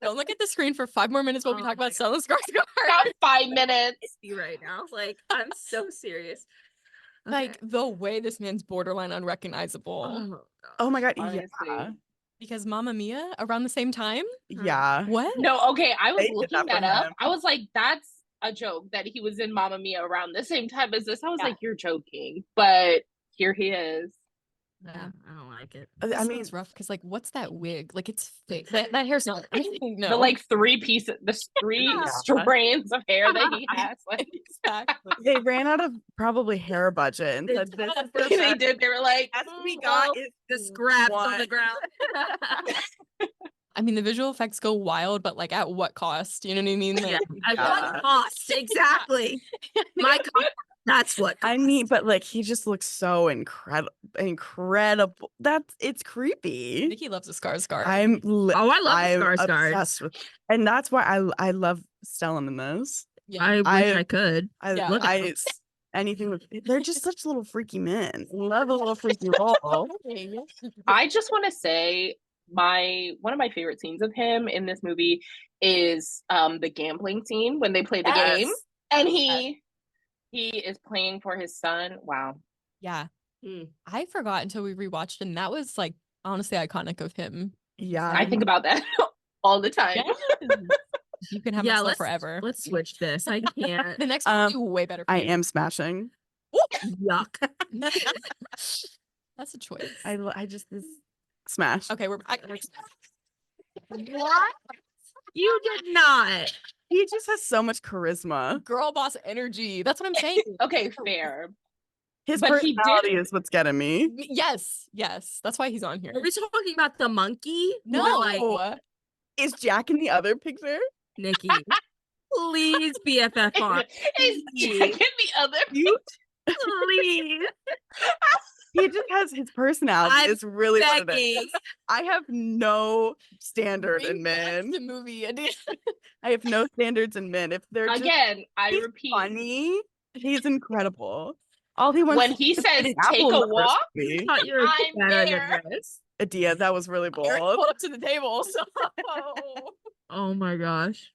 don't look at the screen for 5 more minutes while we talk about Stellan Skarsgård. About 5 minutes. Right now, like I'm so serious. Okay. Like the way this man's borderline unrecognizable. Oh my god, honestly. Yeah. Because Mamma Mia around the same time? Yeah. What? No, okay. I was They did looking that that for up. him. I was like, that's a joke that he was in Mamma Mia around the same time as this. I was like, you're joking. But here he is. Yeah, I don't like it. I mean, it's rough because like, what's that wig? Like, it's fake. That hair's not. No, the like 3 pieces, the 3 strands of hair that he has. Like, exactly. they ran out of probably hair budget and said this. They did. They were like, That's what we got is The scraps on one. the ground. I mean, the visual effects go wild, but like at what cost? You know what I mean? Like, At what cost? Exactly. My cost. That's what I mean, but like he just looks so incredible. It's creepy. Nikki loves a Skarsgård. I love Skarsgård. Obsessed with, and that's why I love Stellan in those. Yeah. I wish I could. Yeah. Anything with, they're just such little freaky men. Love a little freaky role. I just want to say one of my favorite scenes of him in this movie is the gambling scene when they play the game and he is playing for his son. Wow. Yeah. I forgot until we rewatched, and that was like honestly iconic of him. Yeah. I think about that all the time. Yes. You can have my soul forever. Let's switch this. I can't. The next one will be way better for I you. am smashing. Yuck. That's a choice. I just smash. Okay, we're What? You did not. He just has so much charisma. girl boss energy. That's what I'm saying. Okay, fair. His But he personality is what's getting me. Yes. That's why he's on here. Are we talking about the monkey? No. Like, Is Jack in the other picture? Nikki, please BFF. Is Jack in the other Please. He just has his personality. Is really what it begging. is. I have no standard in men. The movie. I have no standards in men. If they're just Again, I repeat. funny, he's incredible. All he wants When he says eating take apple a in the walk, first movie. Thought you were I'm better there. than this. Adia, that was really Eric bold. pulled up to the table. So. Oh my gosh.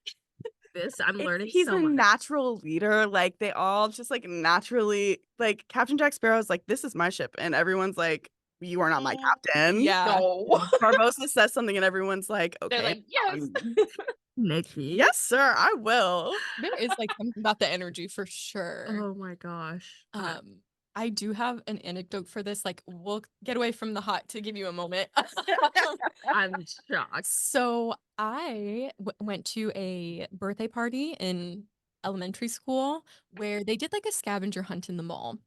I'm learning He's so a much. natural leader. Like they all just like naturally, like Captain Jack Sparrow is like, this is my ship, and everyone's like, you are not my captain. Yeah. No. Barbosa says something, and everyone's like, okay, They're like, yes. Nikki. yes, sir, I will. There is like something about the energy for sure. Oh my gosh. I do have an anecdote for this. Like, we'll get away from the hot to give you a moment. I'm shocked. So I went to a birthday party in elementary school where they did like a scavenger hunt in the mall.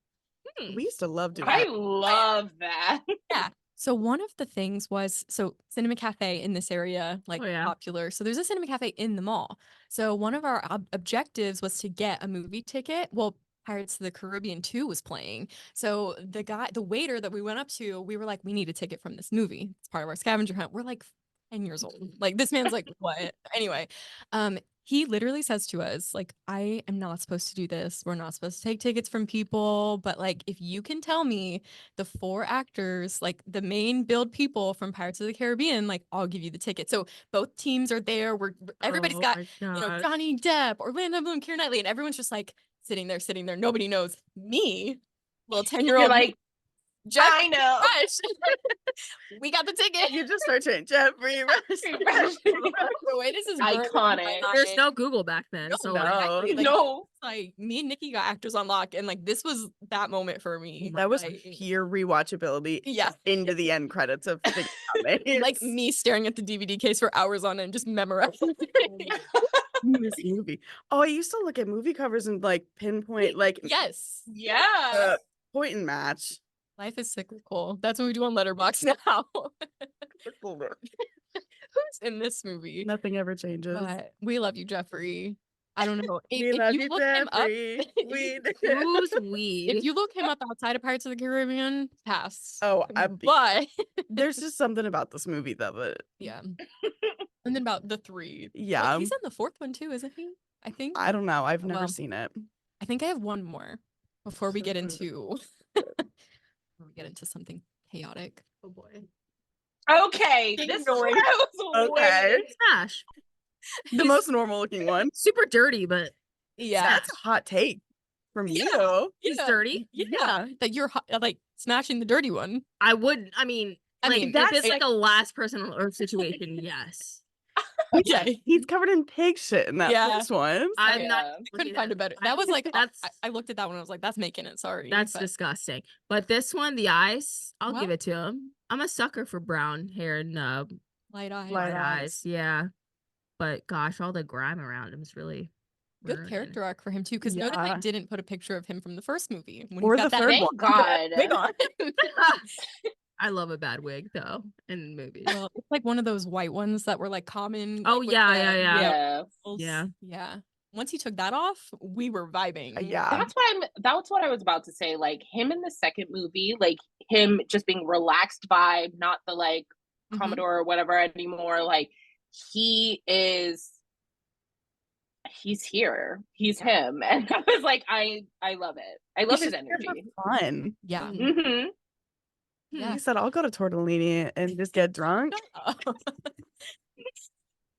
We used to love doing I that. love that. Yeah. So one of the things was, Cinema Cafe in this area, like popular. So there's a Cinema Cafe in the mall. So one of our objectives was to get a movie ticket. Well, Pirates of the Caribbean 2 was playing. So the waiter that we went up to, we were like, we need a ticket from this movie. It's part of our scavenger hunt. We're like 10 years old. Like this man's like, what? Anyway, he literally says to us, like, I am not supposed to do this. We're not supposed to take tickets from people. But like, if you can tell me the 4 actors, like the main build people from Pirates of the Caribbean, like I'll give you the ticket. So both teams are there. Everybody's got, Johnny Depp, Orlando Bloom, Keira Knightley, and everyone's just like sitting there. Nobody knows me. Little 10-year-old. You're like, Jeff, I know. Rush. We got the ticket. You just start saying Jeffrey Rush. The way this is iconic. There's no Google back then. So no. Like, No. like me and Nikki got actors on lock, and like this was that moment for me. That was like, pure rewatchability. Yeah. Into the end credits of like me staring at the DVD case for hours on end, just memorizing. this movie. Oh, I used to look at movie covers and like pinpoint like Yes. Yeah. point and match. Life is cyclical. That's what we do on Letterboxd now. Who's in this movie? Nothing ever changes. But we love you, Jeffrey. I don't know. We love you, look him up, Jeffrey. who's we? if you look him up outside of Pirates of the Caribbean, pass. Oh, but there's just something about this movie though that yeah. And then about the 3. yeah. Like, he's in the 4th one too, isn't he? I think. I don't know. I've never Well, seen it. I think I have one more before we get into something chaotic. Oh boy. Okay. This is where I was Okay. waiting. Smash. The most normal looking one. Super dirty, but Yeah. That's a hot take from you. he's dirty. Yeah. That you're like smashing the dirty one. I would. I mean, if it's like a last person on earth situation, yes. Okay. He's covered in pig shit in that first one. I'm Yeah. not. I couldn't find a better. That was like That's I looked at that one and I was like, that's making it. Sorry. that's but disgusting. But this one, the eyes, I'll give Well- it to him. I'm a sucker for brown hair and light eyes. Light light eyes. eyes. Yeah. But gosh, all the grime around him is really Good ruining. character arc for him too, because notice I Yeah. didn't put a picture of him from the first movie. When Or he's got the that third big one. God. wig on. I love a bad wig though in movies. Well, it's like one of those white ones that were like common. Oh, like, with yeah. Yeah. Once he took that off, we were vibing. Yeah. That's what I was about to say. Like him in the second movie, like him just being relaxed vibe, not the like Commodore or whatever anymore. Like he's here. He's him. And I was like, I love it. I love his energy. Fun. Yeah. Mm-hmm. Yeah. He said, I'll go to Tortellini and just get drunk.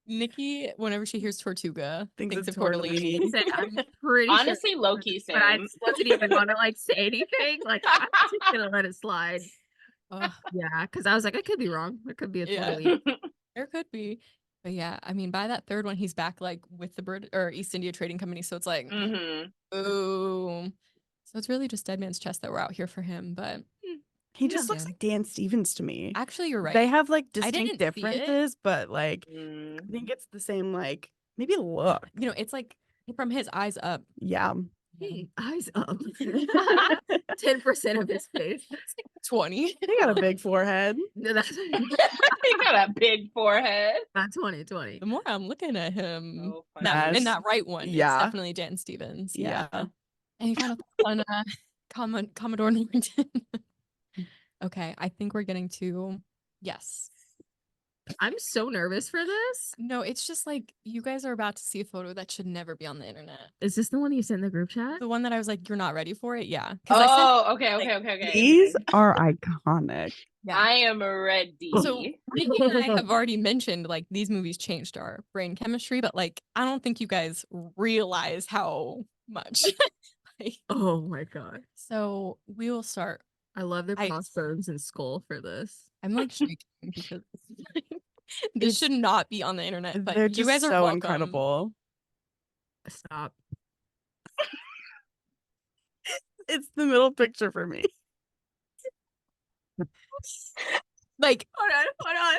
Nikki, whenever she hears Tortuga, thinks it's of tortellini. I'm pretty Honestly, sure, low-key same. but I wasn't even gonna like say anything. Like I'm just gonna let it slide. Yeah, because I was like, I could be wrong. There could be a tortellini. There could be. But yeah, I mean, by that third one, he's back like with the Brit or East India Trading Company. So it's like, boom. So it's really just Dead Man's Chest that we're out here for him. But he just looks like Dan Stevens to me. Actually, you're right. They have like distinct differences, but like Mm. I think it's the same, like maybe look. You know, it's like from his eyes up. Yeah. Eyes up. 10% of his face. 20. He got a big forehead. No, that's He got a big forehead. not 20. The more I'm looking at him, Oh, in that right one, it's Yeah. definitely Dan Stevens. Yeah. And you kind of on Commodore Norton. Okay, I think we're getting to yes. I'm so nervous for this. No, it's just like you guys are about to see a photo that should never be on the internet. Is this the one you sent in the group chat? The one that I was like, you're not ready for it? Yeah. Oh, okay. These are iconic. Yeah. I am ready. So Nikki and I have already mentioned like these movies changed our brain chemistry, but like I don't think you guys realize how much. Oh my god. So we will start. I love their crossbones and skull for this. I'm like shaking because this should not be on the internet, but They're you just guys are so welcome. incredible. Stop. It's the middle picture for me. Like, hold on.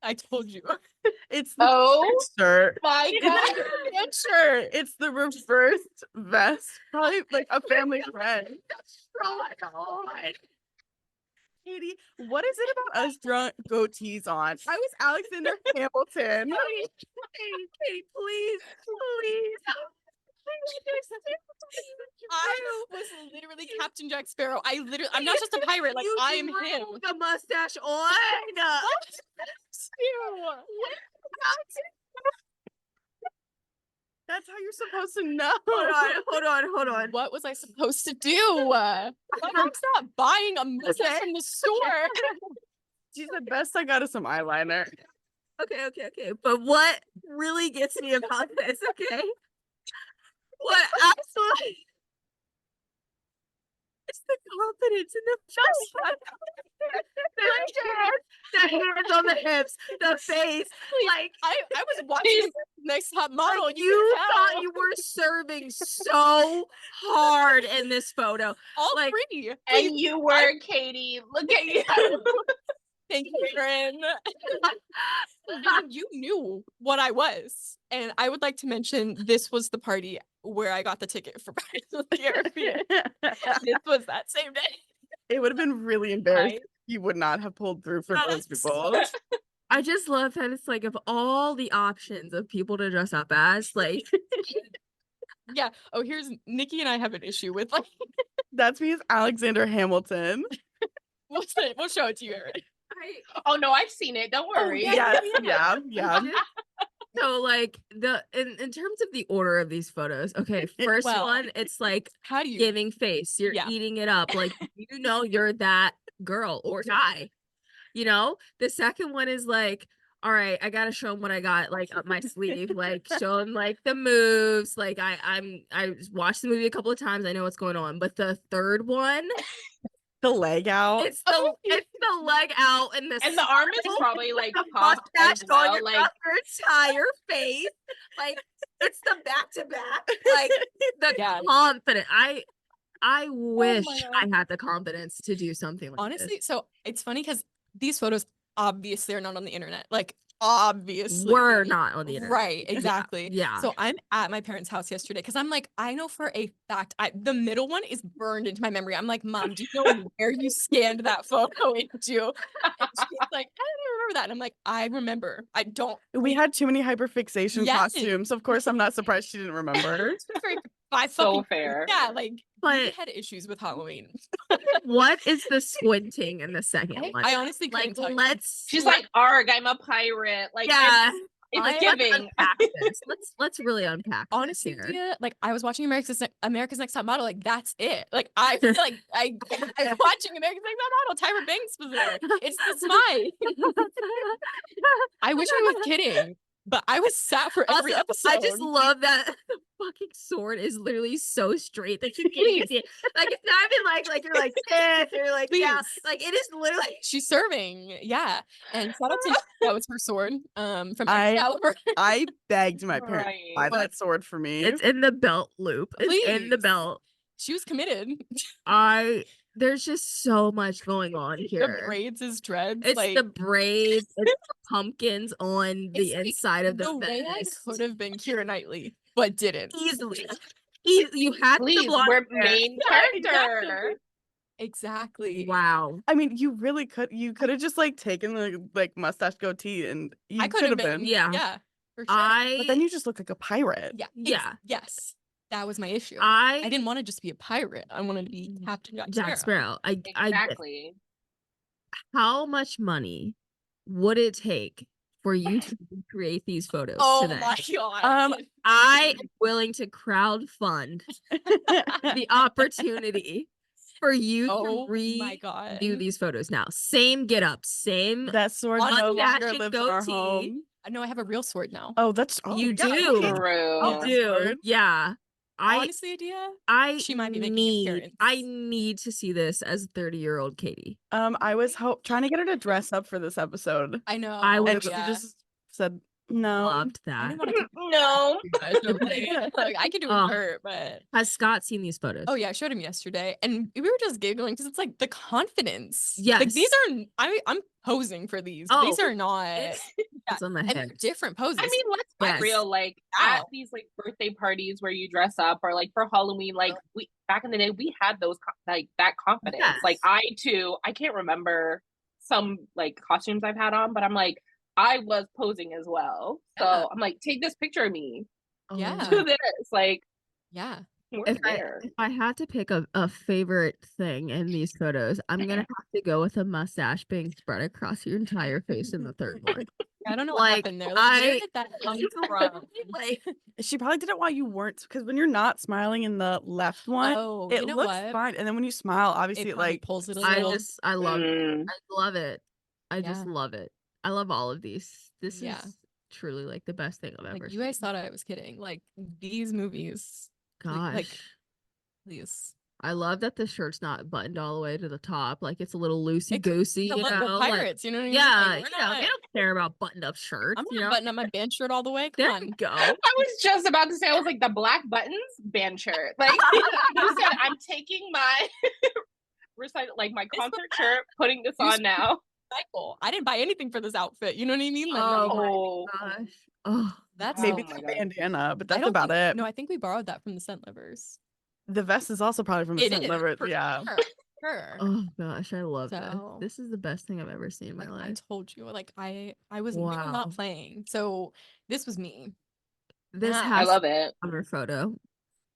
I told you. It's the picture. My God. Picture. It's the reversed vest. Probably like a family friend. Oh my God. Katie, what is it about us drunk goatees on? I was Alexander Hamilton. Katie, please. I was literally Captain Jack Sparrow. I'm not just a pirate. Like I am him. The mustache on. That's how you're supposed to know. Hold on. What was I supposed to do? Why am I not buying a mustache from the store? She said, best I got is some eyeliner. Okay. But what really gets me about this, okay? What absolutely it's the confidence in the face. The hands on the hips, the face. Like I was watching Next Top Model. Like, you thought you were serving so hard in this photo. All like, three. And you were, Katie. Look at you. Thank you, Aaron. You knew what I was. And I would like to mention this was the party where I got the ticket for Pirates of the Caribbean. This was that same day. It would have been really embarrassing. You would not have pulled through for those people. I just love that it's like of all the options of people to dress up as, like yeah. Oh, here's Nikki and I have an issue with like that's me as Alexander Hamilton. We'll show it to you, Aaron. Oh no, I've seen it. Don't worry. Yeah. So like in terms of the order of these photos, okay, first one, it's like how do you giving face, you're eating it up, like you're that girl or guy, the second one is like, all right, I gotta show him what I got like up my sleeve, like show him like the moves, like I watched the movie a couple of times, I know what's going on, but the third one, the leg out. It's the leg out and the arm is probably like the popped mustache as well, on your entire face. Like it's the back to back. Like the confident. I wish I had the confidence to do something like honestly, this. So it's funny because these photos obviously are not on the internet. Like obviously we're not on the internet. Right, exactly. Yeah. So I'm at my parents' house yesterday because I'm like, I know for a fact the middle one is burned into my memory. I'm like, Mom, do you know where you scanned that photo into? And she's like, I don't remember that. And I'm like, I remember. I don't. We had too many hyperfixation Yes. costumes. Of course, I'm not surprised she didn't remember. So fair. Yeah, like we But had issues with Halloween. what is the squinting in the second one? I honestly like, couldn't tell you. let's. She's like, "Arg, I'm a pirate." Like, yeah. it's Let's giving. unpack this. Let's really unpack. Honestly, this here. Dia, like I was watching America's Next Top Model. Like that's it. Like I feel like I was watching America's Next Top Model. Tyra Banks was there. It's the smile. I wish I was kidding, but I was sat for every Also, episode. I just love that the fucking sword is literally so straight that you can't even see it. Like it's not even like you're like this or like yeah. Please. Like it is literally. She's serving, yeah. And shout out to that was her sword from Excalibur. I begged my parents to buy that sword for me. It's in the belt loop. It's in the Please. belt. She was committed. There's just so much going on here. The braids is dreads. It's like the braids, it's the pumpkins on the like, inside of the Ray vest. could have been Keira Knightley, but didn't. Easily. You had Please, the blonde we're hair. main Yeah, character. Exactly. Wow. I mean, you really could. You could have just like taken the like mustache goatee, and you I could have been. Yeah. For sure. But then you just look like a pirate. Yeah. Yes. That was my issue. I didn't want to just be a pirate. I wanted to be Captain Jack Sparrow. Exactly. How much money would it take for you to create these photos today? My god. I am willing to crowdfund the opportunity for you to redo these photos now. Same get up, same that sword no longer lives in our home. No, I have a real sword now. Oh, that's you do. True. You do. Yeah. Honestly, she might be making an appearance. I need to see this as 30-year-old Katie. I was trying to get her to dress up for this episode. I know. And she just said no. Loved that. No. Like, I could do it with her, but has Scott seen these photos? Oh yeah, I showed him yesterday, and we were just giggling because it's like the confidence. Yes, like these are. I'm posing for these. These are not. It's on the head. And different poses. I mean, let's be real. Like at these like birthday parties where you dress up, or like for Halloween, like we back in the day, we had those like that confidence. Yes. Like I can't remember some like costumes I've had on, but I'm like. I was posing as well. So I'm like, take this picture of me. Do this. Like, if I had to pick a favorite thing in these photos, I'm going to have to go with a mustache being spread across your entire face in the third one. I don't know what happened there. Like, where did that come from? Like, she probably did it while you weren't, because when you're not smiling in the left one, it looks fine. And then when you smile, obviously it like pulls it a little. I love it. I love it. I just love it. I love all of these. This is truly like the best thing I've ever seen. You guys thought I was kidding. Like these movies. Gosh. Like please. I love that the shirt's not buttoned all the way to the top. Like it's a little loosey goosey. You know, the pirates. You know what I mean? Yeah, like, they don't care about buttoned up shirts. I'm not buttoning up my band shirt all the way. Come on, go. I was just about to say, I was like the black buttons band shirt. Like you said, I'm taking my like my concert shirt, putting this on now. Cycle. I didn't buy anything for this outfit. You know what I mean? Like, oh my gosh. Oh, that's maybe the bandana, but that's about it. No, I think we borrowed that from the Scent Lovers. The vest is also probably from the Scent Lovers. Yeah. Sure. Oh gosh, I love this. This is the best thing I've ever seen in my life. I told you, like I was not playing. So this was me. This I love it. Cover photo.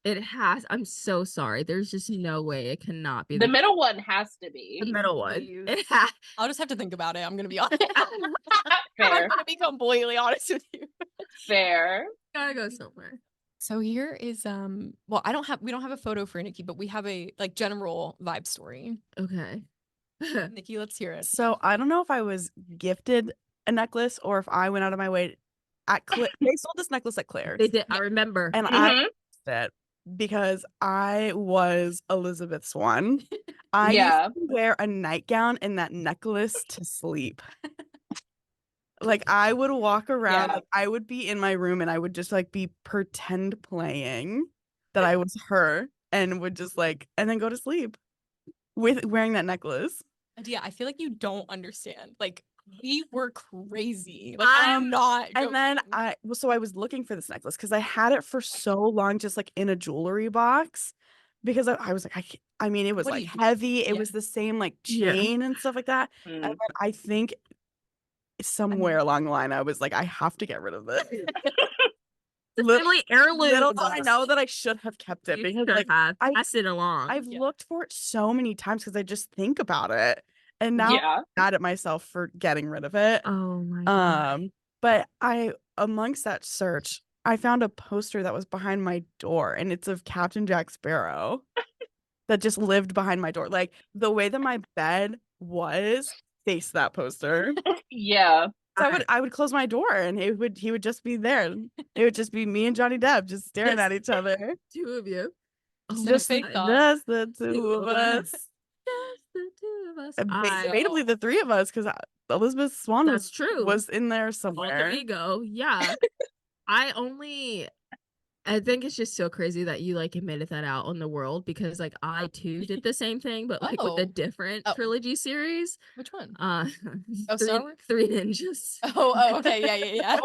It has. I'm so sorry. There's just no way it cannot be. The middle one has to be. The middle one. It has. I'll just have to think about it. I'm gonna be honest. Fair. I'm gonna be completely honest with you. Fair. Gotta go somewhere. So here is well, we don't have a photo for Nikki, but we have a like general vibe story. Okay. Nikki, let's hear it. So I don't know if I was gifted a necklace or if I went out of my way at they sold this necklace at Claire's. They did. I remember. And I used it because I was Elizabeth Swan. I used to wear a nightgown and that necklace to sleep. Like I would walk around, like, I would be in my room and I would just like be pretend playing that I was her and would just like, and then go to sleep with wearing that necklace. Yeah, I feel like you don't understand. Like We were crazy. Like, I'm not joking. And then I was looking for this necklace because I had it for so long, just like in a jewelry box, because I was like, I mean, it was like heavy. It was the same like chain and stuff like that. And then I think somewhere along the line, I was like, I have to get rid of this. Family heirloom. Little I know that I should have kept it because like pass it along. I've looked for it so many times because I just think about it, and now I'm mad at myself for getting rid of it. Oh my god! But amongst that search, I found a poster that was behind my door, and it's of Captain Jack Sparrow that just lived behind my door. Like the way that my bed was faced that poster. Yeah. So I would close my door and he would just be there. It would just be me and Johnny Depp just staring at each other. Two of you. Just the two of us. Just the two of us. Debatably the three of us, because Elizabeth Swann was in there somewhere. There you go. Yeah. I think it's just so crazy that you like admitted that out on the world, because like I too did the same thing, but like with a different trilogy series. Which one? Star Wars? Three Ninjas. Oh, okay, yeah.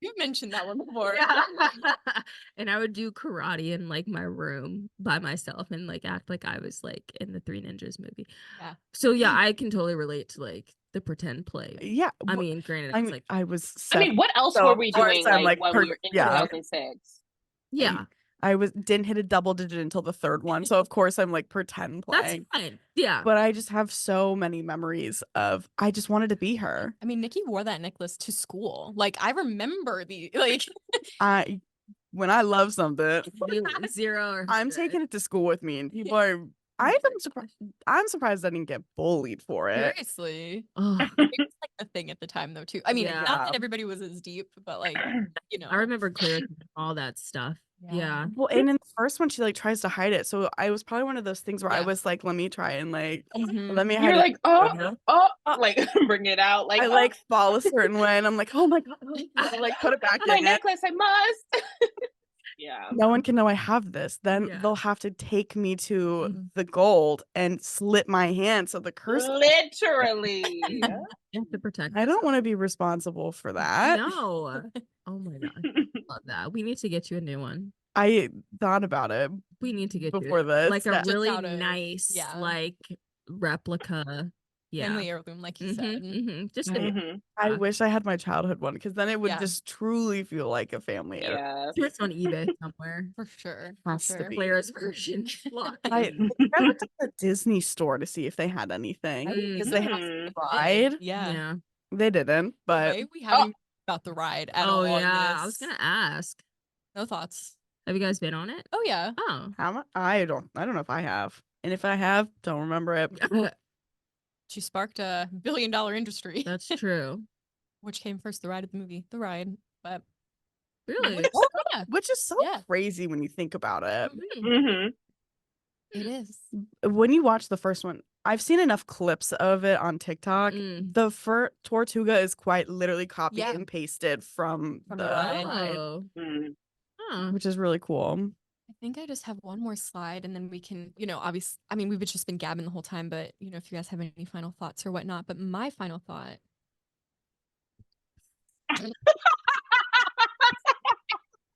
You've mentioned that one before. Yeah. And I would do karate in like my room by myself and like act like I was like in the Three Ninjas movie. Yeah. So yeah, I can totally relate to like the pretend play. Yeah. I mean, granted, I was. I mean, what else were we doing when we were in 2006? Yeah. I didn't hit a double digit until the third one, so of course I'm like pretend playing. That's fine. Yeah. But I just have so many memories of I just wanted to be her. I mean, Nikki wore that necklace to school. Like I remember when I love something, 0. I'm taking it to school with me, and people are. I'm surprised I didn't get bullied for it. Seriously. It was like the thing at the time though too. I mean, not that everybody was as deep, but like, you know. I remember clearly all that stuff. Yeah. Well, and in the first one, she like tries to hide it. So I was probably one of those things where I was like, let me try and like, let me hide You're it. like, like bring it out. Like I like fall a certain way, and I'm like, oh my god, I like put it back in. My necklace, I must. Yeah. No one can know I have this. Then they'll have to take me to the gold and slip my hand. So the curse. Literally. To protect. I don't want to be responsible for that. No. Oh my god. Love that. We need to get you a new one. I thought about it. We need to get before you this. like a really nice like replica. Yeah. Family heirloom, like you said. Just I wish I had my childhood one, because then it would just truly feel like a family heirloom. It's on eBay somewhere. For sure. The player's version. I went to the Disney store to see if they had anything, because they have the ride. Yeah. They didn't, but we haven't about the ride at all. Yeah, I was gonna ask. No thoughts. Have you guys been on it? Oh yeah. Oh, how much? I don't know if I have, and if I have, don't remember it. She sparked a $1 billion industry. That's true. Which came first, the ride of the movie? The ride, but really, which is so crazy when you think about it. It is. When you watch the first one, I've seen enough clips of it on TikTok. The Tortuga is quite literally copied and pasted from the ride, which is really cool. I think I just have one more slide, and then we can, obviously, I mean, we've just been gabbing the whole time, but, if you guys have any final thoughts or whatnot. But my final thought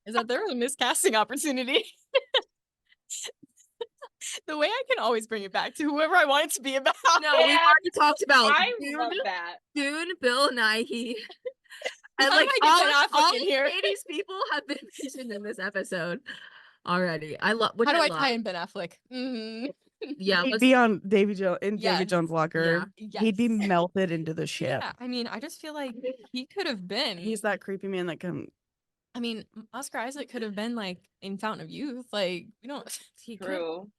is that there was a miscasting opportunity. The way I can always bring it back to whoever I want it to be about. No, we've already talked about love that. Dune, Bill Nighy. And How like do I get Ben all Affleck in here? 80s people have been mentioned in this episode already. I love. How do I tie in Ben Affleck? Yeah, he'd be on Davy Jones' locker. Yeah. He'd be melted into the ship. Yeah, I mean, I just feel like he could have been. He's that creepy man that can. I mean, Oscar Isaac could have been like in Fountain of Youth. Like, we don't. True.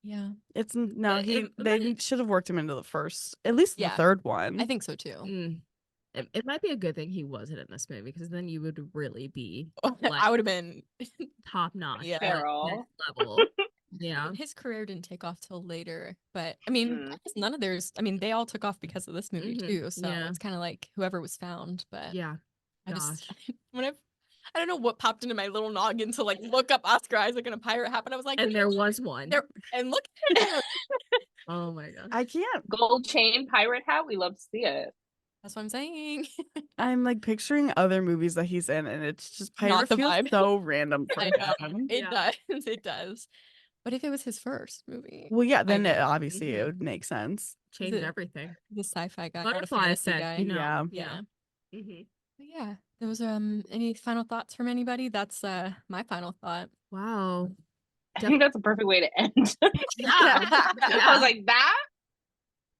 Yeah. It's no. They should have worked him into the first, at least the third one. I think so too. It might be a good thing he wasn't in this movie, because then you would really be. I would have been top notch. Yeah. Level. Yeah. His career didn't take off till later, but I mean, I guess none of theirs. I mean, they all took off because of this movie too. So it's kind of like whoever was found. But I don't know what popped into my little noggin to like look up Oscar Isaac in a pirate hat, but I was like, and there was one. And look at it. Oh my god! I can't. Gold chain pirate hat. We love to see it. That's what I'm saying. I'm like picturing other movies that he's in, and it's just Not Pirate the feels vibe. so random for I know. him. It does. It does. But if it was his first movie, Well, yeah, I then get it, it. obviously it would make sense. Change it- everything. the sci-fi guy, not a Butterfly fantasy effect, guy. you know. Yeah. Yeah. Mhm. But yeah. Those any final thoughts from anybody? That's my final thought. Wow. I think that's a perfect way to end. Yeah. I was like, that?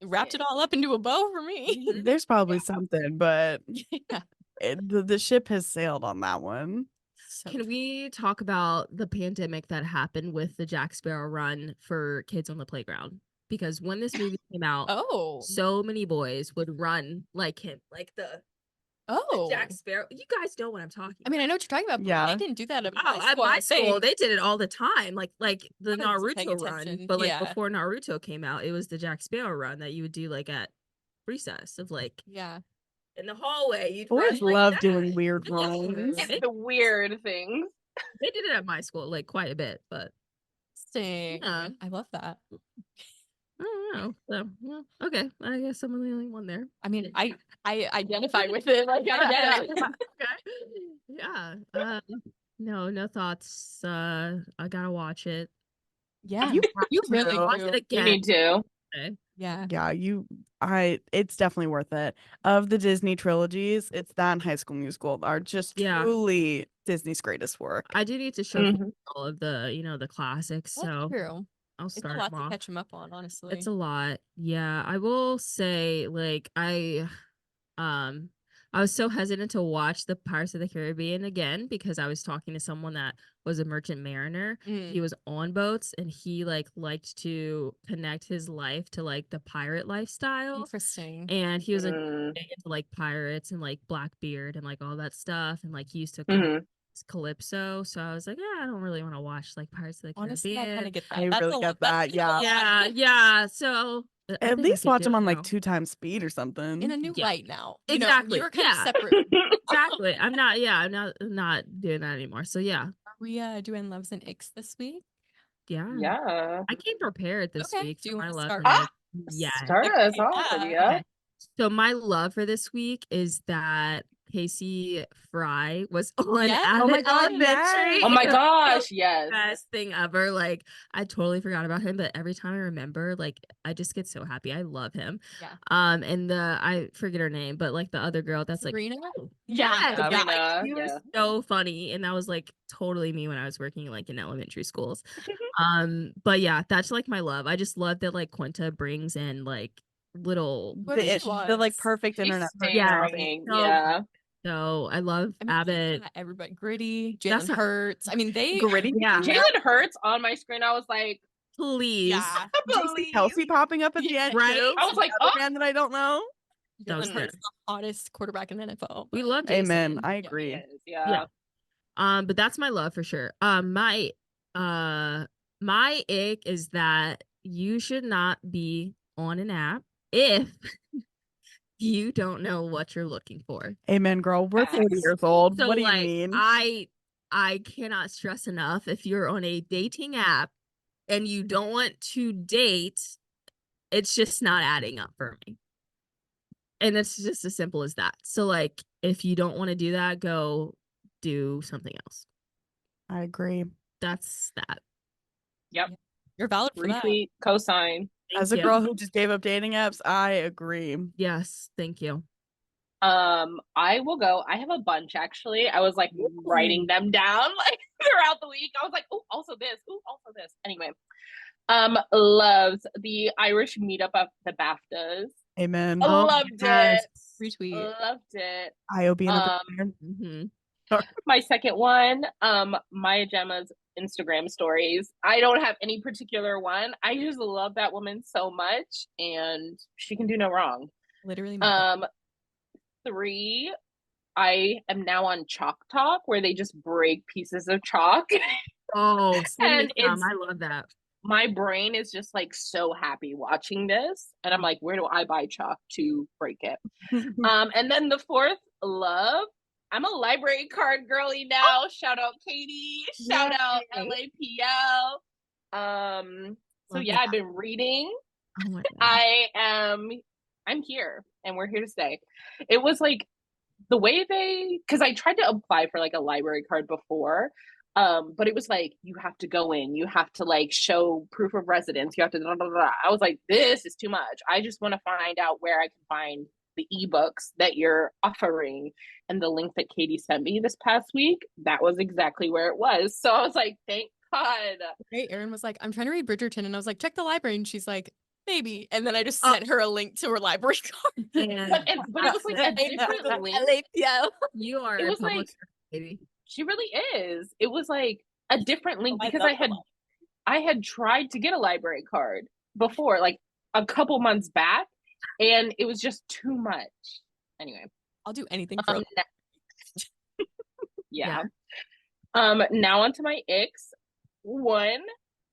Wrapped it all up into a bow for me. There's probably something, but Yeah. the ship has sailed on that one. So Can we talk about the pandemic that happened with the Jack Sparrow run for kids on the playground? Because when this movie came out, Oh. so many boys would run like him, like the Jack Sparrow. You guys know what I'm talking I mean, I know what you're talking about, but Yeah. they didn't do that at my about. school. At my I think. school, they did it all the time. Like the I wasn't paying Naruto run. attention. But like Yeah. before Naruto came out, it was the Jack Sparrow run that you would do like at recess of like Yeah. in the hallway. You'd Boys run like love that. doing weird Yeah. runs. They, The weird things. they did it at my school like quite a bit, but Interesting. Yeah. I love that. I don't know. So, well, okay. I guess I'm the only one there. I mean, I identify with it. Like I get it. Okay. Yeah. No thoughts. I gotta watch it. Yeah. You You have really to. Watch do. it You again. need to. Okay. Yeah. Yeah, it's definitely worth it. Of the Disney trilogies, it's that and High School Musical are just Yeah. truly Disney's greatest work. I do need to show Mhm. all of the classics. That's So true. I'll It's a start lot them to off. catch them up on, honestly. It's a lot. Yeah. I will say, like, I was so hesitant to watch the Pirates of the Caribbean again because I was talking to someone that was a merchant mariner. Mm. He was on boats and he liked to connect his life to like the pirate lifestyle. Interesting. And he was like Mm. big into like pirates and like Blackbeard and like all that stuff. And like he used to Mhm. Calypso. So I was like, yeah, I don't really want to watch like Pirates of the Honestly, I Caribbean. kind of get that. I That's really a- get that's that, yeah. Yeah. So I At think I least could watch do them it on like now. 2 times speed or something. in a new Yeah. light now. Exactly. You're kind Yeah. of separate. Exactly. I'm not doing that anymore. So yeah. Are we doing loves and icks this week? Yeah. Yeah. I came prepared this Okay. week. Do So you my wanna love start? for Ah, yeah. Start us off, Yeah. Olivia. Okay. So my love for this week is that Casey Fry was on Yes. Abbott Oh my God, Elementary. yes. Oh my It was gosh, the yes. best thing ever. Like I totally forgot about him, but every time I remember, like I just get so happy. I love him. Yeah. And I forget her name, but like the other girl that's like Serena? yes, Yeah, like, Serena, she was yeah. so funny, and that was like totally me when I was working like in elementary schools. But yeah, that's like my love. I just love that like Quinta brings in like little Whoever she The like was. perfect She's internet staying Yeah. bringing, So- yeah. so I love I mean, Abbott. yeah, everybody. Gritty, That's Jalen not- Hurts. I mean, they. Gritty. Yeah. Jalen Hurts on my screen. I was like, Please. Yeah. please. Kelsey popping up at the end, Right? too. I was like, The other oh. man that I don't know. That was Jalen good. Hurts, the hottest quarterback in the NFL. We love Jason. Amen. I He agree. is, yeah. But that's my love for sure. My ick is that you should not be on an app if you don't know what you're looking for. Amen, girl. We're 30 Facts. years old. So What do you like mean? I cannot stress enough if you're on a dating app and you don't want to date, it's just not adding up for me. And it's just as simple as that. So like if you don't want to do that, go do something else. I agree. That's that. Yep. You're valid for that. Retweet, cosign. As a Thank you. girl who just gave up dating apps, I agree. Yes, thank you. I will go. I have a bunch actually. I was like writing them down like throughout the week. I was like, oh, also this. Oh, also this. Anyway, loves the Irish meetup of the BAFTAs. Amen. I loved yes. it. Retweet. Loved it. IO being a Mm-hmm. My second one, Maya Gemma's Instagram stories. I don't have any particular one. I just love that woman so much, and she can do no wrong. Literally. 3, I am now on Chalk Talk, where they just break pieces of chalk. Oh, send me And some. it's- I love that. My brain is just like so happy watching this, and I'm like, where do I buy chalk to break it? And then the fourth, love. I'm a library card girly now. Shout out Katie. Shout out LAPL. So Love yeah, that. I've been reading. Oh my God. I I'm here and we're here to stay. It was like the way because I tried to apply for like a library card before, but it was like, you have to go in, you have to like show proof of residence, you have to, blah, blah, blah. I was like, this is too much. I just want to find out where I can find the ebooks that you're offering. And the link that Katie sent me this past week, that was exactly where it was. So I was like, thank God. Right, Erin was like, I'm trying to read Bridgerton, and I was like, check the library, and she's like, maybe. And then I just sent her a link to her library card. But it was like a different link. Yeah, you are It a was like, publisher, baby. she really is. It was like a different link because I had tried to get a library card before, like a couple months back, and it was just too much. Anyway, I'll do anything for yeah. Now onto my icks. One,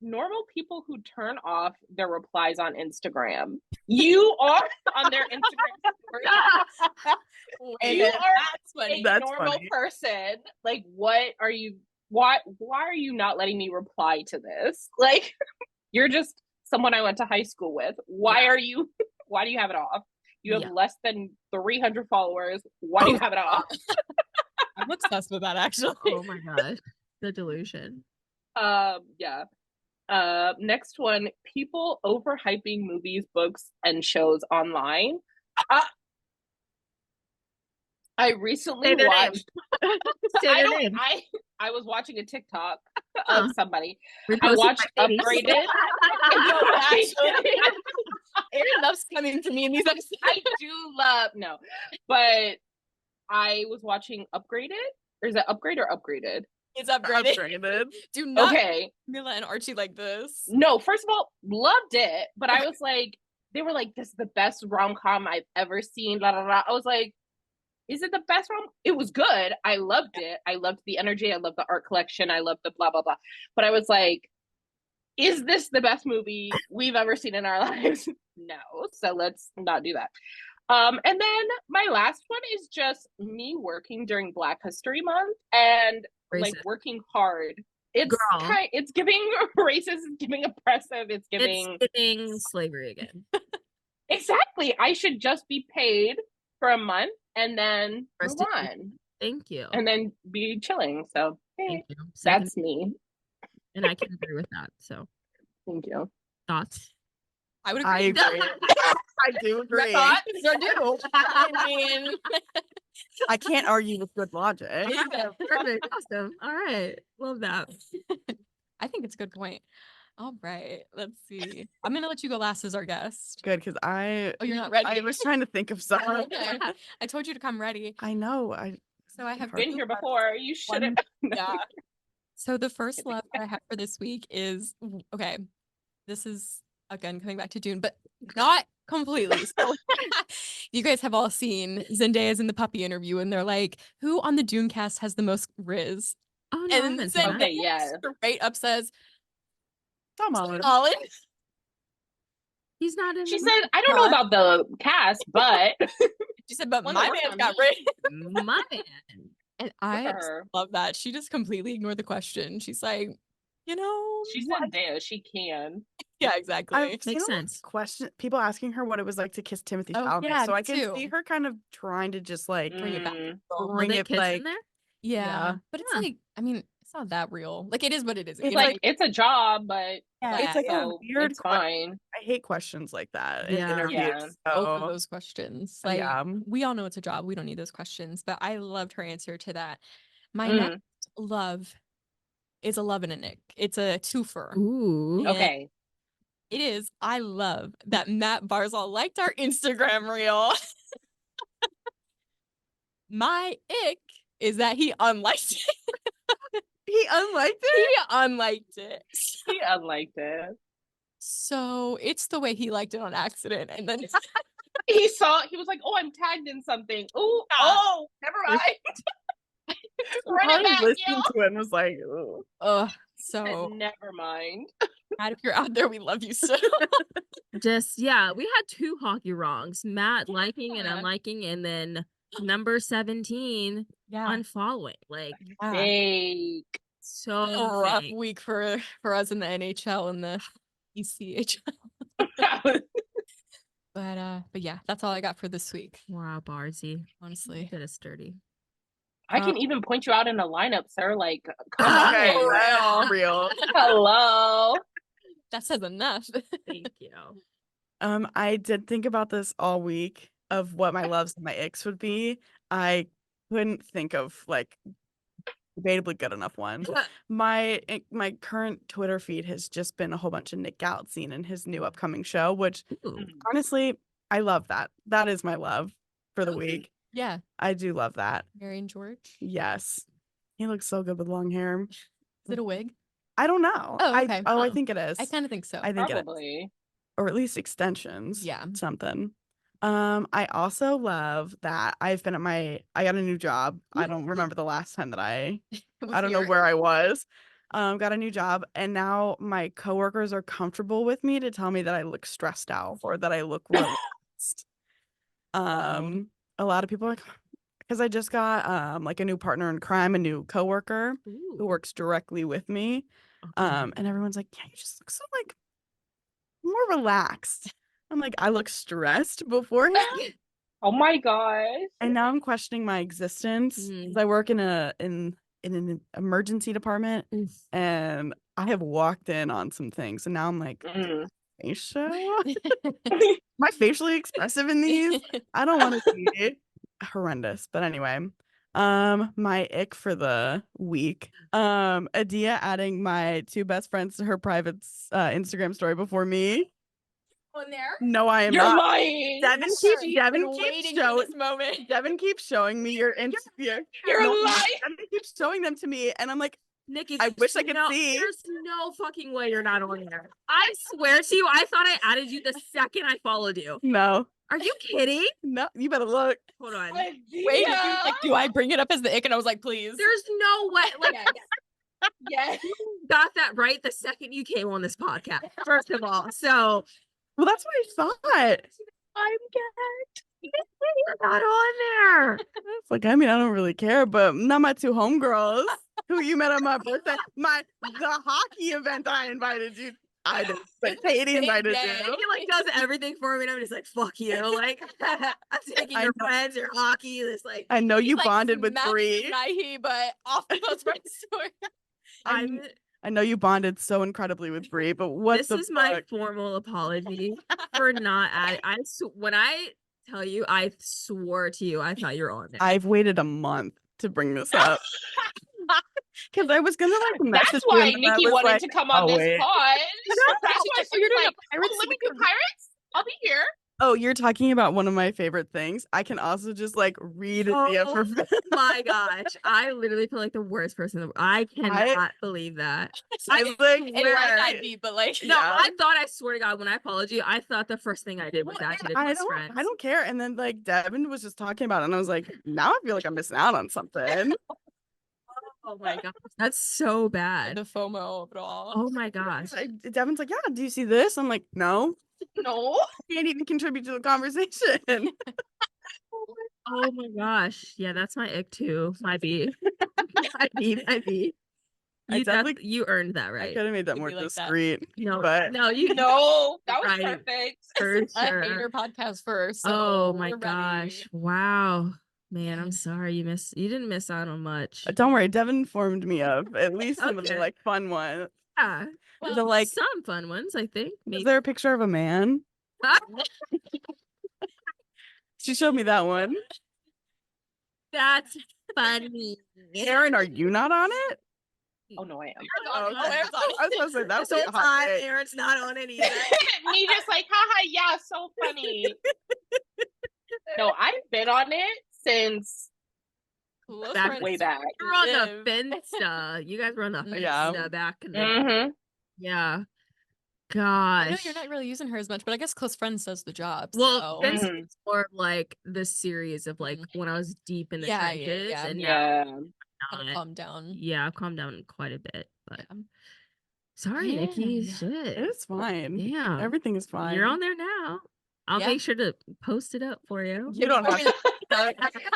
normal people who turn off their replies on Instagram. You are on their Instagram story. You are a normal person. Like, what are you? Why are you not letting me reply to this? Like, you're just someone I went to high school with. Why are you? Why do you have it off? You have less than 300 followers. Why do you have it off? I'm obsessed with that, actually. Oh my gosh, the delusion. Yeah. Next one, people overhyping movies, books, and shows online. I recently watched. I was watching a TikTok of somebody. I watched Upgraded. Erin loves coming to me in these episodes. I do love but I was watching Upgraded, or is it Upgrade or Upgraded? It's Upgraded. Do not Mila and Archie like this. No, first of all, loved it, but I was like, they were like, this is the best rom-com I've ever seen. Blah, blah, blah. I was like, is it the best rom? It was good. I loved it. I loved the energy. I loved the art collection. I loved the blah blah blah. But I was like, is this the best movie we've ever seen in our lives? No. So let's not do that. And then my last one is just me working during Black History Month and like working hard. It's giving racist, it's giving oppressive, it's giving slavery again. Exactly. I should just be paid for a month and then move on. Thank you. And then be chilling. So hey, that's me. And I can agree with that. So thank you. Thoughts? I would agree. I do agree. Thoughts? I do. I mean, I can't argue with good logic. Perfect. Awesome. All right. Love that. I think it's a good point. All right. Let's see. I'm going to let you go last as our guest. Good, because Oh, you're not ready? I was trying to think of something. Okay. I told you to come ready. I know. So I have been here before. You shouldn't. Yeah. So the first love that I have for this week is, okay, this is, again, coming back to June, but not completely. So you guys have all seen Zendaya's in the puppy interview, and they're like, who on the Dune cast has the most Riz? Oh, no. And Zendaya straight up says, Tom Holland. He's not in. She said, I don't know about the cast, but she said, but my man's got Riz. My man. And I love that. She just completely ignored the question. She's like, she's Zendaya. She can. Yeah, exactly. Makes sense. People asking her what it was like to kiss Timothy Chalamet. Yeah, so I can see her kind of trying to just like bring it back. Bring it like in there? Yeah. But it's like, I mean, it's not that real. Like, it is what it is. It's like it's a job, but it's like a weird. It's fine. I hate questions like that in Yeah. interviews. Yeah. So. Both of those questions. Like, we all know it's a job. We don't need those questions. But I loved her answer to that. My next love is a love and a Nick. It's a twofer. Ooh. Okay. It is. I love that Matt Barzal liked our Instagram reel. My ick is that he unliked it. He unliked it? He unliked it. He unliked it. So it's the way he liked it on accident. And then he was like, oh, I'm tagged in something. Ooh, never mind. Run it back, listening to it and was like, oh. So never mind. Matt, if you're out there, we love you so. We had two hockey wrongs. Matt liking and unliking, and then number 17 unfollowing. Like fake. So a rough week for us in the NHL and the ECHL. But yeah, that's all I got for this week. Wow, Barzy. Honestly. That is sturdy. I can even point you out in a lineup, sir. Like, come on. Real. Hello. That says enough. Thank you. I did think about this all week of what my loves and my icks would be. I couldn't think of like debatably good enough one. My current Twitter feed has just been a whole bunch of Nick Galitzine and his new upcoming show, which honestly, I love that. That is my love for the week. Yeah. I do love that. Mary and George. Yes. He looks so good with long hair. Is it a wig? I don't know. Oh, okay. I think it is. I kind of think so. I think Probably. it is. Or at least extensions. Yeah. Something. I also love that I got a new job. I don't remember the last time that I don't know where I was. Got a new job, and now my coworkers are comfortable with me to tell me that I look stressed out or that I look relaxed. A lot of people are like, because I just got like a new partner in crime, a new coworker who works directly with me. And everyone's like, yeah, you just look so like more relaxed. I'm like, I look stressed beforehand. Oh my gosh. And now I'm questioning my existence. 'Cause I work in an emergency department, and I have walked in on some things, and now I'm like, facial? Am I facially expressive in these? I don't want to be horrendous. But anyway, my ick for the week. Adia adding my two best friends to her private Instagram story before me. On there? No, I am You're not. lying. Devin keeps showing me your Instagram. You're lying. Devin keeps showing them to me, and I'm like, Nikki, I wish I could see. There's no fucking way you're not on there. I swear to you, I thought I added you the second I followed you. No. Are you kidding? No, you better look. Hold on. Wait, do I bring it up as the ick? And I was like, please. There's no way. Like, Yes. you got that right the second you came on this podcast. First of all, so Well, that's what I thought. I'm good. You're not on there. It's like, I mean, I don't really care, but not my two homegirls who you met on my birthday. The hockey event I invited you. I did, but Katie invited you. He like does everything for me, and I'm just like, fuck you. Like, I'm taking your friends, your hockey. This like, I know you bonded with Bree. But off the close friends story. I know you bonded so incredibly with Bree, but this is my formal apology for not adding. When I tell you, I swore to you, I thought you were on there. I've waited a month to bring this up because I was gonna like message. That's why Nikki wanted to come on this pod. That's why she was like, "Oh, let me do pirates. I'll be here." Oh, you're talking about one of my favorite things. I can also just like read the information. My gosh, I literally feel like the worst person in the world. I cannot believe that. I like, I'd be, but like, no, I thought, I swear to God, when I followed you, I thought the first thing I did was add you to best friends. I don't care. And then like Devin was just talking about it, and I was like, now I feel like I'm missing out on something. Oh my gosh, that's so bad. The FOMO of it all. Oh my gosh. Devin's like, yeah, do you see this? I'm like, no. No. Can't even contribute to the conversation. Oh my gosh. Yeah, that's my ick too. My B. My B. You earned that right. I could have made that more discreet. No, but that was right. perfect. For I sure. hate your podcast first. So oh my gosh. Wow. Man, I'm sorry you didn't miss out on much. Don't worry, Devin informed me of at least some of the like fun ones. Yeah. Well, like some fun ones, I think. Maybe. Is there a picture of a man? She showed me that one. That's funny. Aaron, are you not on it? Oh no, I am. I was gonna say that's so hot. Aaron's not on it either. Me just like, haha, yeah, so funny. No, I've been on it since way back. You're on the Finsta. You guys were on the Finsta back in the Yeah. Gosh. I know you're not really using her as much, but I guess Close Friends does the job. Well, Finsta is more of like the series of like when I was deep in the trenches. And I've calmed down. Yeah, I've calmed down quite a bit. But sorry, Nikki. Shit. It's fine. Yeah. Everything is fine. You're on there now. I'll make sure to post it up for you. You don't have to.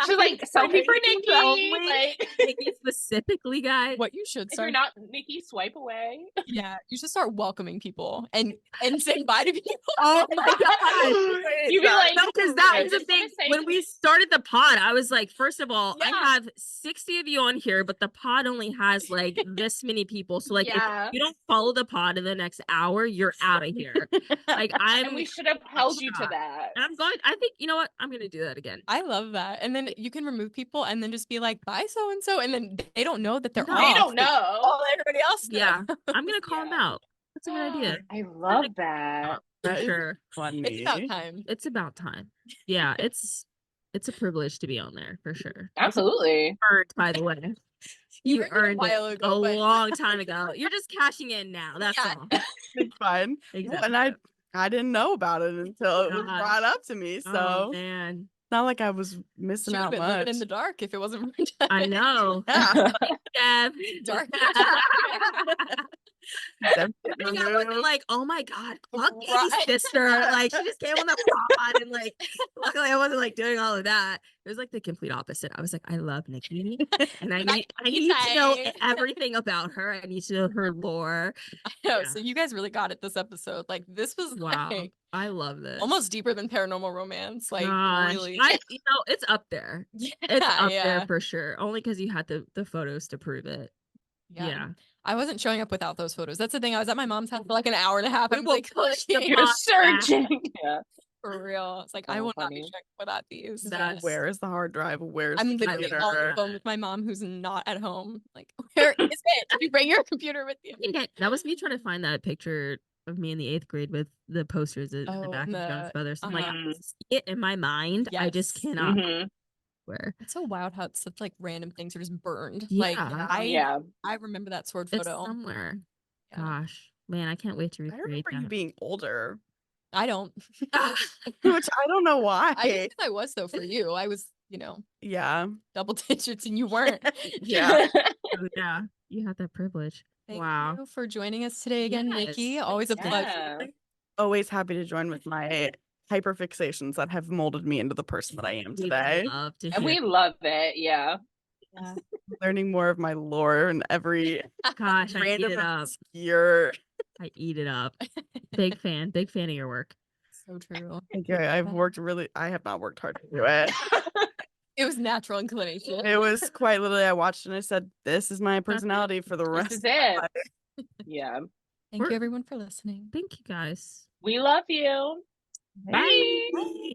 She's like, selfie for Nikki. Like, Nikki specifically, guys. What you should if start. you're not Nikki, swipe away. Yeah, you should start welcoming people and saying bye to people. Oh my god! You be like, no, because that I was the just wanna thing. say- When we started the pod, I was like, first of all, I Yeah. have 60 of you on here, but the pod only has like this many people. So like, Yeah. if you don't follow the pod in the next hour, you're out of here. Like And we should have held you to that. And I'm going. I think you know what? I'm gonna do that again. I love that. And then you can remove people and then just be like, bye, so and so. And then they don't know that they're No. off. They don't know. Oh, everybody else knows. Yeah, I'm gonna call them Yeah. out. That's a good idea. I love that. For sure. Funny. It's about time. It's about time. Yeah, it's a privilege to be on there for sure. Absolutely. Earned, by the way. You earned it a earned while it ago, a but- long time ago. You're just cashing in now. That's Yeah. all. It's fine. Exactly. And I didn't know about it until it was Gosh. brought up to me. So Oh, man. not like I was missing Should have out been living much. in the dark if it wasn't for I know. Yeah. Deb. dark. Deb- I wasn't like, oh my god, fuck Right. Katie's sister. Like she just came on the pod and like luckily I wasn't like doing all of that. It was like the complete opposite. I was like, I love Nikki and I need to know everything about her. I need to know her lore. I know. Yeah. So you guys really got it this episode. Like this was Wow. like I love this. almost deeper than paranormal romance. Like Gosh. really. It's up there. Yeah, It's up yeah. there for sure. Only because you had the photos to prove it. Yeah. I wasn't showing up without those photos. That's the thing. I was at my mom's house for like an hour and a half. I'm like, You're Podcast. searching. Yeah. for real. It's like I So will not be funny. checking without these. That's- Where is the hard drive? Where's I'm the literally on the computer? phone with my mom who's not at home. Like, where is it? Did you bring your computer with you? I think that was me trying to find that picture of me in the 8th grade with the posters in the Oh, back of Jonas Brothers. I'm like, I uh-huh. see it in my mind. I just Yes. cannot Mhm. where. It's so wild how it's such like random things are just burned. Yeah. Like Yeah. I remember that sword It's photo. somewhere. Yeah. Gosh, man, I can't wait to I recreate remember you that. being older, I don't. which I don't know why. I guess I was though for you. I was, Yeah. double digits and you weren't. Yeah. Oh, yeah, you had that privilege. Thank Wow. you for joining us today again, Yes. Nikki. Always a pleasure. Yeah. Always happy to join with my hyperfixations that have molded me into the person that I am We today. love to And we hear. love it. Yeah. Learning more of my lore and every Gosh, I eat random it up. obscure. I eat it up. Big fan of your work. So true. Thank you. I've worked I have not worked hard to do it. It was natural inclination. It was quite literally, I watched and I said, this is my personality for the This rest is of my it. life. Yeah. Thank you everyone for listening. Thank you guys. We love you. Bye. Bye.